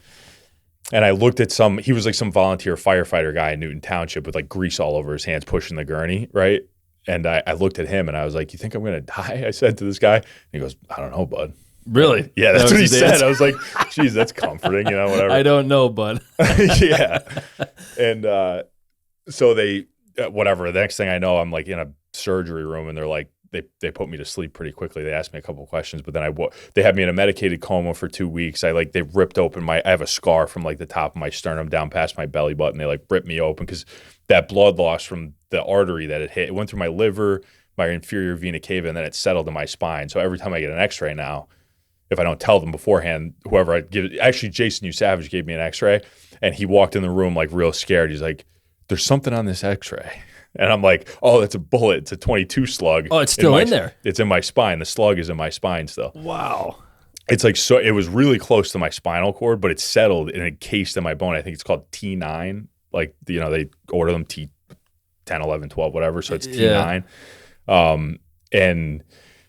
And I looked at he was like some volunteer firefighter guy in Newton Township with like grease all over his hands pushing the gurney, right? And I looked at him and I was like, you think I'm going to die? I said to this guy. And he goes, I don't know, bud. Really? Yeah, that's what he said. I was like, geez, that's comforting, whatever. I don't know, bud. Yeah. And so they, whatever, the next thing I know, I'm like in a surgery room and they're like, they put me to sleep pretty quickly. They asked me a couple of questions, but then they had me in a medicated coma for 2 weeks. They ripped open I have a scar from like the top of my sternum down past my belly button. They like ripped me open because that blood loss from the artery that it went through my liver, my inferior vena cava, and then it settled in my spine. So every time I get an x-ray now, if I don't tell them beforehand, whoever I give it, actually Jason U. Savage gave me an x-ray and he walked in the room like real scared. He's like, there's something on this x-ray. And I'm like, oh, that's a bullet. It's a 22 slug. Oh, it's still in there. It's in my spine. The slug is in my spine still. Wow. It's like, so it was really close to my spinal cord, but it settled and encased in my bone. I think it's called T9. Like, they order them T10, 11, 12, whatever. So it's T9. Yeah. And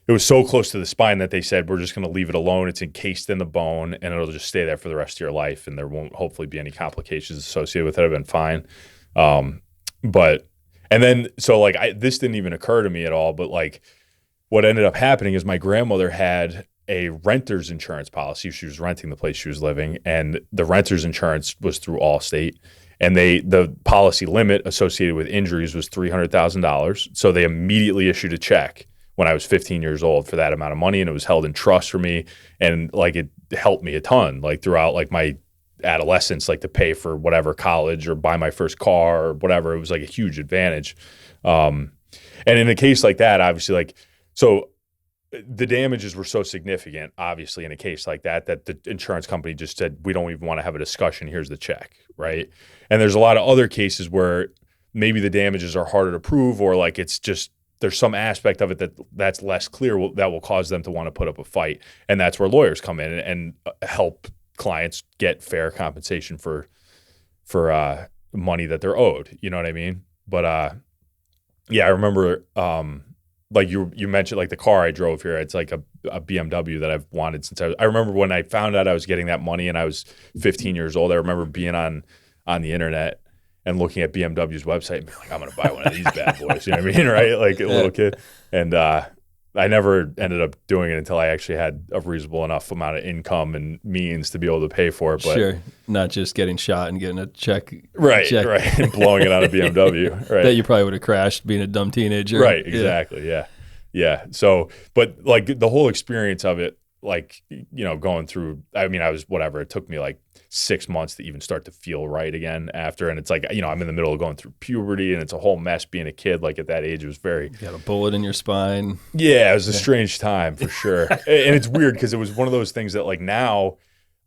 it was so close to the spine that they said, we're just going to leave it alone. It's encased in the bone and it'll just stay there for the rest of your life. And there won't hopefully be any complications associated with it. I've been fine. And then, so like, this didn't even occur to me at all, but like what ended up happening is my grandmother had a renter's insurance policy. She was renting the place she was living and the renter's insurance was through Allstate and the policy limit associated with injuries was $300,000. So they immediately issued a check when I was 15 years old for that amount of money and it was held in trust for me. And like, it helped me a ton, like throughout like my adolescence, like to pay for whatever college or buy my first car or whatever. It was like a huge advantage. And in a case like that, obviously, like, so the damages were so significant, obviously, in a case like that the insurance company just said, we don't even want to have a discussion. Here's the check, right? And there's a lot of other cases where maybe the damages are harder to prove or like it's just, there's some aspect of it that's less clear that will cause them to want to put up a fight. And that's where lawyers come in and help clients get fair compensation for money that they're owed. You know what I mean? But yeah, I remember like you mentioned like the car I drove here. It's like a BMW that I've wanted since I remember when I found out I was getting that money and I was 15 years old. I remember being on the internet and looking at BMW's website and being like, I'm gonna buy one of these bad boys. You know what I mean? Right? Like a little kid. And I never ended up doing it until I actually had a reasonable enough amount of income and means to be able to pay for it. But sure, not just getting shot and getting a check. Right, and blowing it on a BMW. Right. That you probably would have crashed being a dumb teenager. Right, exactly, yeah. So, but like the whole experience of it, like, going through, I mean, I was whatever, it took me like 6 months to even start to feel right again after. And it's like, I'm in the middle of going through puberty and it's a whole mess being a kid. Like at that age, it was very... You got a bullet in your spine. Yeah, it was a strange time for sure. And it's weird because it was one of those things that like now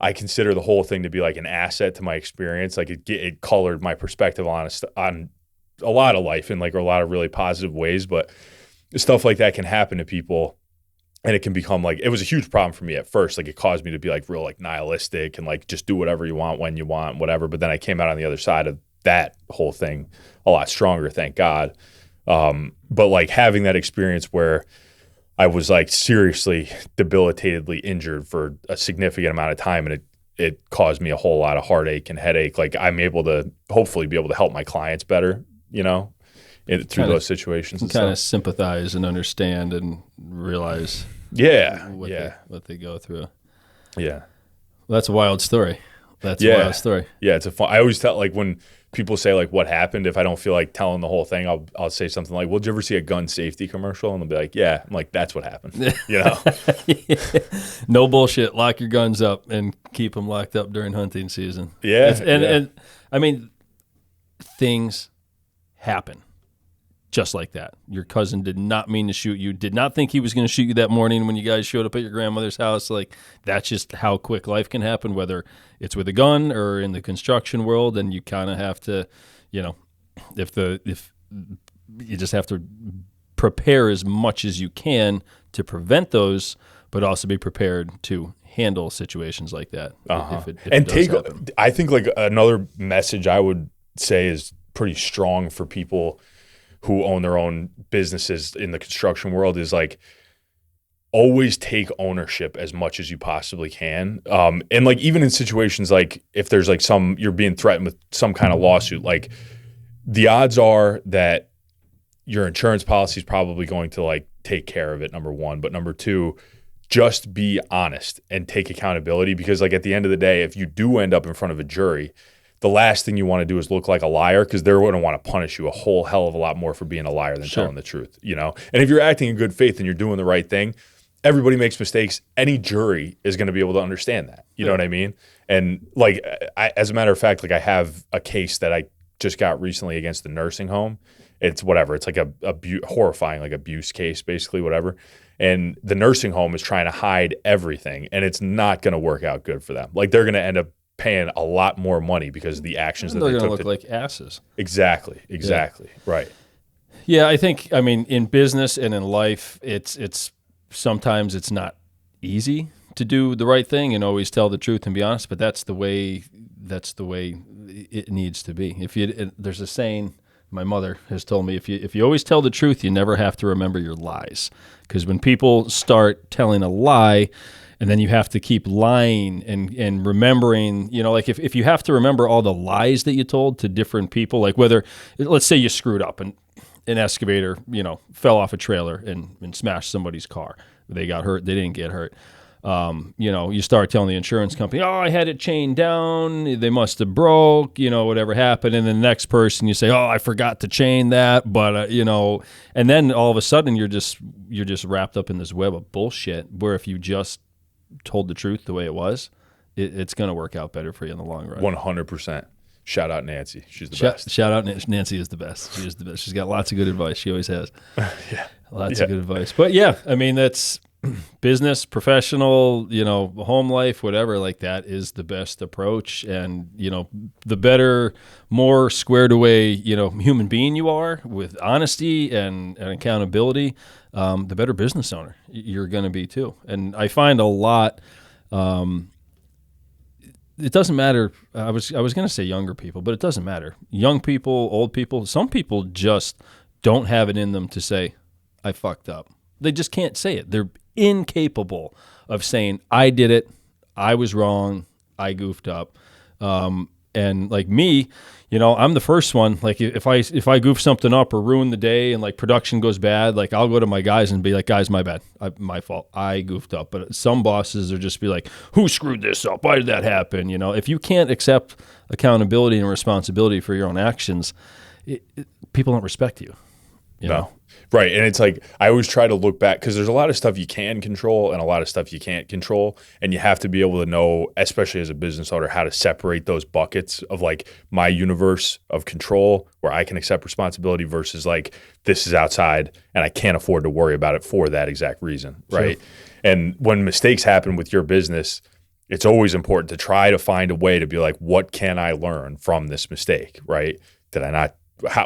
I consider the whole thing to be like an asset to my experience. Like it colored my perspective on a lot of life in like a lot of really positive ways, but stuff like that can happen to people. And it can become like, it was a huge problem for me at first. Like it caused me to be like real like nihilistic and like just do whatever you want when you want, whatever. But then I came out on the other side of that whole thing a lot stronger, thank God. But like having that experience where I was like seriously debilitatedly injured for a significant amount of time, and it caused me a whole lot of heartache and headache. Like I'm able to hopefully be able to help my clients better, you know, through those situations. And kind of sympathize and understand and realize what they go through. Yeah. Well, that's a wild story. That's a wild story. Yeah, it's a fun. I always tell, like, when people say like what happened, if I don't feel like telling the whole thing, I'll say something like, well, did you ever see a gun safety commercial? And they'll be like, yeah. I'm like, that's what happened. You know? No bullshit. Lock your guns up and keep them locked up during hunting season. Yeah. And I mean, things happen just like that. Your cousin did not mean to shoot you, did not think he was going to shoot you that morning when you guys showed up at your grandmother's house. Like, that's just how quick life can happen, whether it's with a gun or in the construction world. And you kind of have to, you know, if you just have to prepare as much as you can to prevent those, but also be prepared to handle situations like that. If it does happen. I think like another message I would say is pretty strong for people who own their own businesses in the construction world is like, always take ownership as much as you possibly can. And like, even in situations like if there's like you're being threatened with some kind of lawsuit, like the odds are that your insurance policy is probably going to like take care of it, number one. But number two, just be honest and take accountability, because like at the end of the day, if you do end up in front of a jury, the last thing you want to do is look like a liar, because they're going to want to punish you a whole hell of a lot more for being a liar than telling the truth, you know? And if you're acting in good faith and you're doing the right thing, everybody makes mistakes. Any jury is going to be able to understand that. You know what I mean? And like, as a matter of fact, like I have a case that I just got recently against the nursing home. It's whatever. It's like a horrifying, like abuse case, basically, whatever. And the nursing home is trying to hide everything, and it's not going to work out good for them. Like they're going to end up paying a lot more money because of the actions that they took. They're going to look like asses. Exactly. Right. Yeah, I think, I mean, in business and in life, it's sometimes it's not easy to do the right thing and always tell the truth and be honest, but that's the way it needs to be. There's a saying my mother has told me, if you always tell the truth, you never have to remember your lies. Because when people start telling a lie, and then you have to keep lying and remembering, you know, like if you have to remember all the lies that you told to different people, like whether, let's say you screwed up and an excavator, you know, fell off a trailer and smashed somebody's car. They got hurt. They didn't get hurt. You know, you start telling the insurance company, oh, I had it chained down. They must have broke, you know, whatever happened. And then the next person you say, oh, I forgot to chain that. But, you know, and then all of a sudden you're just wrapped up in this web of bullshit where if you just told the truth the way it was, it's going to work out better for you in the long run. 100%. Shout out Nancy. She's the best. Shout out Nancy is the best. She is the best. She's got lots of good advice. She always has. Lots of good advice. But yeah, I mean, that's business, professional, you know, home life, whatever, like that is the best approach. And, you know, the better, more squared away, you know, human being you are with honesty and accountability, the better business owner you're going to be too. And I find a lot, it doesn't matter. I was going to say younger people, but it doesn't matter. Young people, old people, some people just don't have it in them to say, I fucked up. They just can't say it. They're incapable of saying, I did it, I was wrong, I goofed up. And like me, you know, I'm the first one. Like if I goof something up or ruin the day and like production goes bad, like I'll go to my guys and be like, guys, my bad, my fault, I goofed up. But some bosses are just be like, who screwed this up? Why did that happen? You know, if you can't accept accountability and responsibility for your own actions, people don't respect you. You know? Right. And it's like, I always try to look back, because there's a lot of stuff you can control and a lot of stuff you can't control. And you have to be able to know, especially as a business owner, how to separate those buckets of like my universe of control where I can accept responsibility versus like, this is outside and I can't afford to worry about it for that exact reason. Right. Sure. And when mistakes happen with your business, it's always important to try to find a way to be like, what can I learn from this mistake, right? Did I not,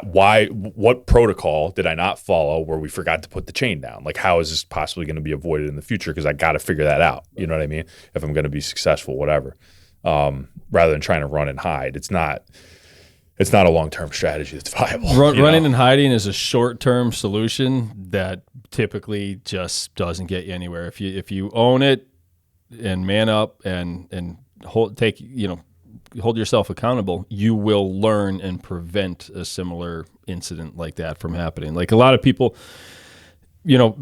what protocol did I not follow where we forgot to put the chain down? Like, how is this possibly going to be avoided in the future? Because I got to figure that out. You know what I mean? If I'm going to be successful, whatever, rather than trying to run and hide. It's not a long-term strategy that's viable. Running and hiding is a short-term solution that typically just doesn't get you anywhere. If you own it and man up and hold yourself accountable, you will learn and prevent a similar incident like that from happening. Like, a lot of people,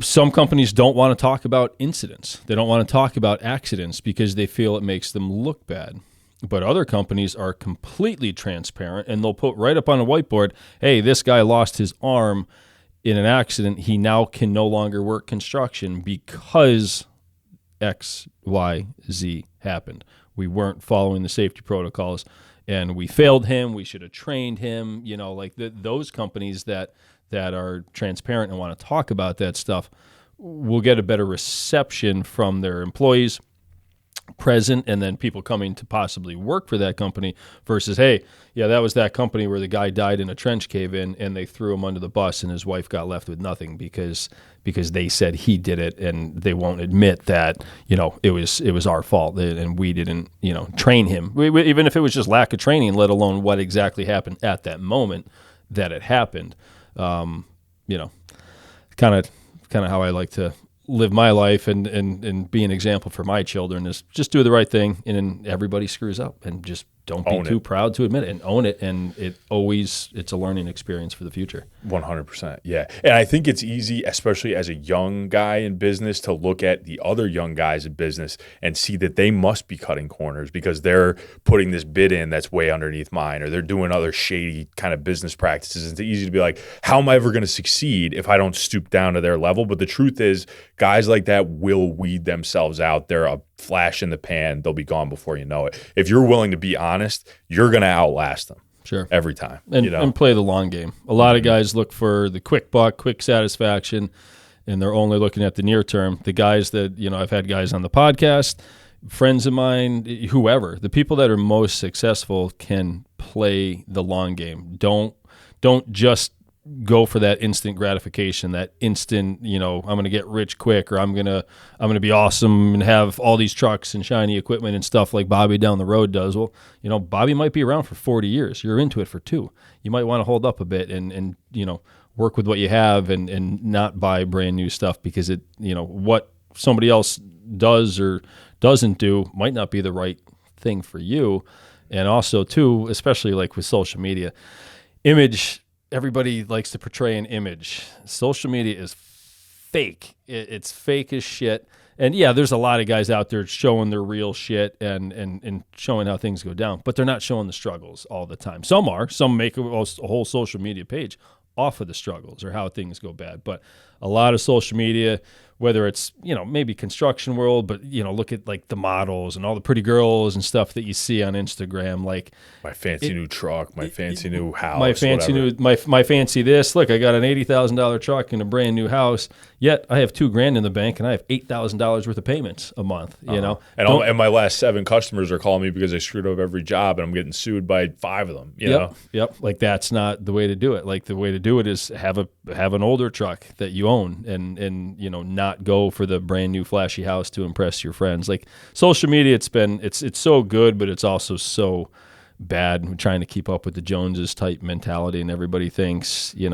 some companies don't want to talk about incidents. They don't want to talk about accidents because they feel it makes them look bad. But other companies are completely transparent, and they'll put right up on a whiteboard, hey, this guy lost his arm in an accident. He now can no longer work construction because X, Y, Z happened. We weren't following the safety protocols, and we failed him. We should have trained him. Those companies that are transparent and want to talk about that stuff will get a better reception from their employees present, and then people coming to possibly work for that company versus, hey, yeah, that was that company where the guy died in a trench cave-in and they threw him under the bus and his wife got left with nothing because they said he did it, and they won't admit that it was our fault and we didn't train him. Even if it was just lack of training, let alone what exactly happened at that moment that it happened. Kind of how I like to live my life and be an example for my children is just do the right thing, and then everybody screws up, and just don't be too proud to admit it and own it. And it's a learning experience for the future. 100%. Yeah. And I think it's easy, especially as a young guy in business, to look at the other young guys in business and see that they must be cutting corners because they're putting this bid in that's way underneath mine, or they're doing other shady kind of business practices. It's easy to be like, how am I ever going to succeed if I don't stoop down to their level? But the truth is, guys like that will weed themselves out. They're a flash in the pan. They'll be gone before you know it. If you're willing to be honest, you're going to outlast them. Sure. Every time. And play the long game. A lot of guys look for the quick buck, quick satisfaction, and they're only looking at the near term. The guys that, I've had guys on the podcast, friends of mine, whoever, the people that are most successful can play the long game. Don't just go for that instant gratification, that instant, I'm going to get rich quick, or I'm going to be awesome and have all these trucks and shiny equipment and stuff like Bobby down the road does. Well, Bobby might be around for 40 years. You're into it for 2. You might want to hold up a bit and work with what you have and not buy brand new stuff because what somebody else does or doesn't do might not be the right thing for you. And also too, especially like with social media, image. Everybody likes to portray an image. Social media is fake. It's fake as shit. And yeah, there's a lot of guys out there showing their real shit and showing how things go down, but they're not showing the struggles all the time. Some make a whole social media page off of the struggles or how things go bad. But a lot of social media, whether it's, maybe construction world, but, look at like the models and all the pretty girls and stuff that you see on Instagram, like my fancy new truck, my fancy new house, my fancy this. Look, I got an $80,000 truck and a brand new house. Yet I have $2,000 in the bank and I have $8,000 worth of payments a month. And my last 7 customers are calling me because I screwed up every job and I'm getting sued by 5 of them. Yep. Like, that's not the way to do it. Like, the way to do it is have an older truck that you own and not go for the brand new flashy house to impress your friends. Like, social media, it's so good, but it's also so bad. We're trying to keep up with the Joneses type mentality, and everybody thinks, you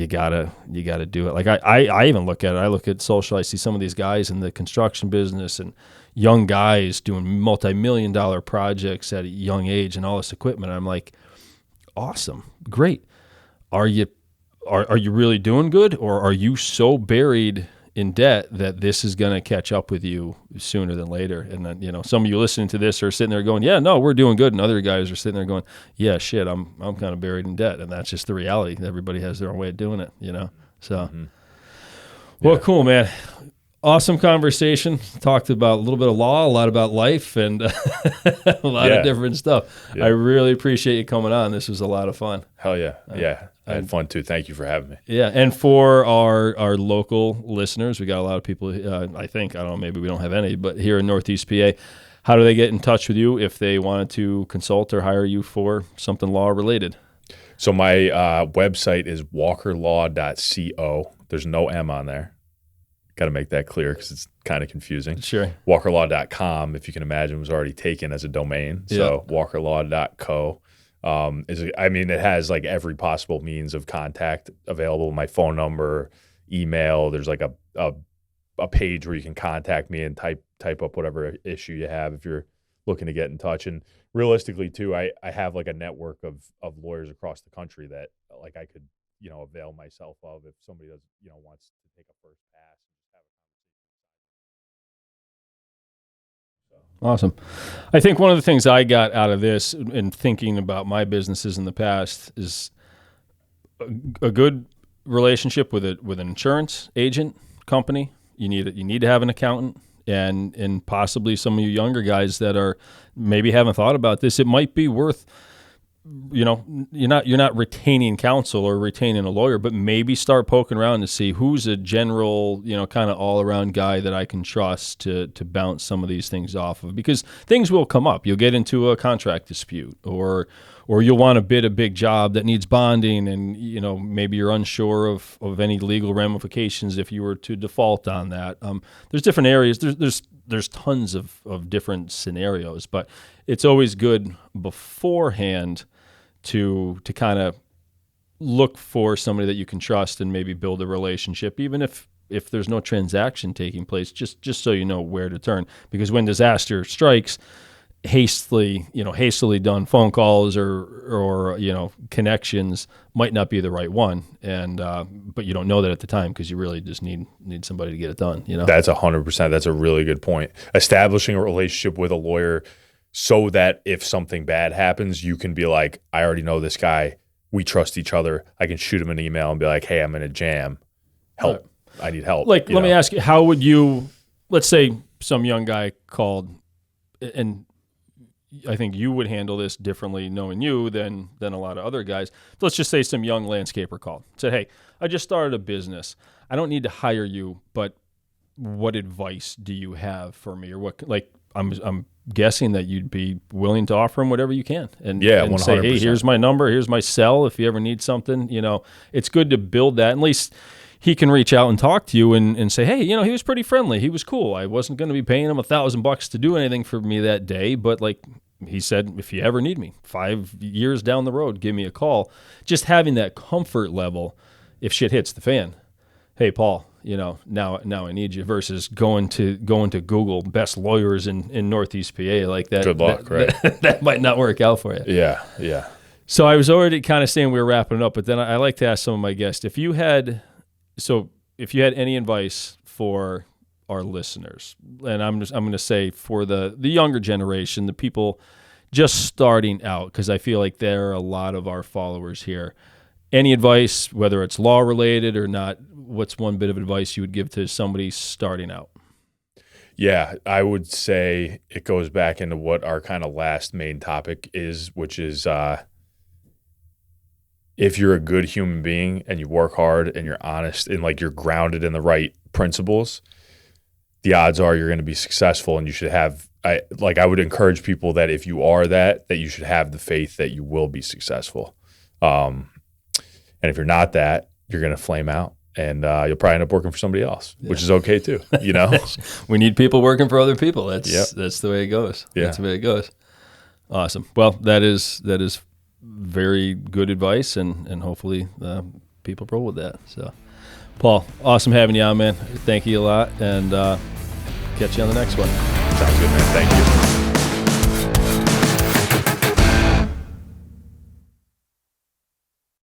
gotta do it. Like, I even look at it. I look at social. I see some of these guys in the construction business and young guys doing multi-million-dollar projects at a young age and all this equipment. I'm like, awesome, great. Are you really doing good, or are you so buried in debt that this is going to catch up with you sooner than later? And then, some of you listening to this are sitting there going, yeah, no, we're doing good. And other guys are sitting there going, yeah, shit, I'm kind of buried in debt. And that's just the reality. Everybody has their own way of doing it, So, Well, cool, man. Awesome conversation. Talked about a little bit of law, a lot about life, and a lot of different stuff. Yeah. I really appreciate you coming on. This was a lot of fun. Hell yeah. I had fun too. Thank you for having me. Yeah, and for our local listeners, we got a lot of people, I don't know, maybe we don't have any, but here in Northeast PA, how do they get in touch with you if they wanted to consult or hire you for something law related? So my website is walkerlaw.co. There's no M on there. Got to make that clear because it's kind of confusing. Sure. Walkerlaw.com, if you can imagine, was already taken as a domain. So walkerlaw.co. It has like every possible means of contact available. My phone number, email. There's like a page where you can contact me and type up whatever issue you have if you're looking to get in touch. And realistically too, I have like a network of lawyers across the country that like I could, avail myself of if somebody does, wants to take a first pass. Awesome. I think one of the things I got out of this in thinking about my businesses in the past is a good relationship with an insurance agent company. You need to have an accountant, and possibly some of you younger guys that are maybe haven't thought about this. It might be worth, you're not retaining counsel or retaining a lawyer, but maybe start poking around to see who's a general, kind of all around guy that I can trust to bounce some of these things off of, because things will come up. You'll get into a contract dispute, or you'll want to bid a big job that needs bonding, and maybe you're unsure of any legal ramifications if you were to default on that. There's different areas. There's tons of different scenarios, but it's always good beforehand to kind of look for somebody that you can trust and maybe build a relationship, even if there's no transaction taking place, just so you know where to turn. Because when disaster strikes, hastily done phone calls or connections might not be the right one, and but you don't know that at the time because you really just need somebody to get it done. That's 100%. That's a really good point. Establishing a relationship with a lawyer so that if something bad happens, you can be like, I already know this guy. We trust each other. I can shoot him an email and be like, hey, I'm in a jam. Help. I need help. Let me ask you, how would you, let's say some young guy called, and I think you would handle this differently knowing you than a lot of other guys. Let's just say some young landscaper called, said, hey, I just started a business. I don't need to hire you, but what advice do you have for me? Or what, I'm guessing that you'd be willing to offer him whatever you can, and say, hey, here's my number, here's my cell. If you ever need something, it's good to build that. At least he can reach out and talk to you and say, hey, he was pretty friendly. He was cool. I wasn't going to be paying him $1,000 to do anything for me that day, but he said, if you ever need me 5 years down the road, give me a call. Just having that comfort level, if shit hits the fan, hey, Paul, now I need you, versus going to Google best lawyers in Northeast PA like that. Good luck, right? That might not work out for you. Yeah. So I was already kind of saying we were wrapping it up, but then I like to ask some of my guests, if you had any advice for our listeners, and I'm going to say for the younger generation, the people just starting out, because I feel like there are a lot of our followers here. Any advice, whether it's law related or not, what's one bit of advice you would give to somebody starting out? Yeah, I would say it goes back into what our kind of last main topic is, which is if you're a good human being and you work hard and you're honest and you're grounded in the right principles, the odds are you're going to be successful, and you should have, I would encourage people that if you are that you should have the faith that you will be successful. And if you're not that, you're going to flame out, and you'll probably end up working for somebody else, which is okay too. We need people working for other people. That's the way it goes. Yeah. That's the way it goes. Awesome. Well, that is very good advice, and hopefully people roll with that. So, Paul, awesome having you on, man. Thank you a lot, and catch you on the next one. Sounds good, man. Thank you.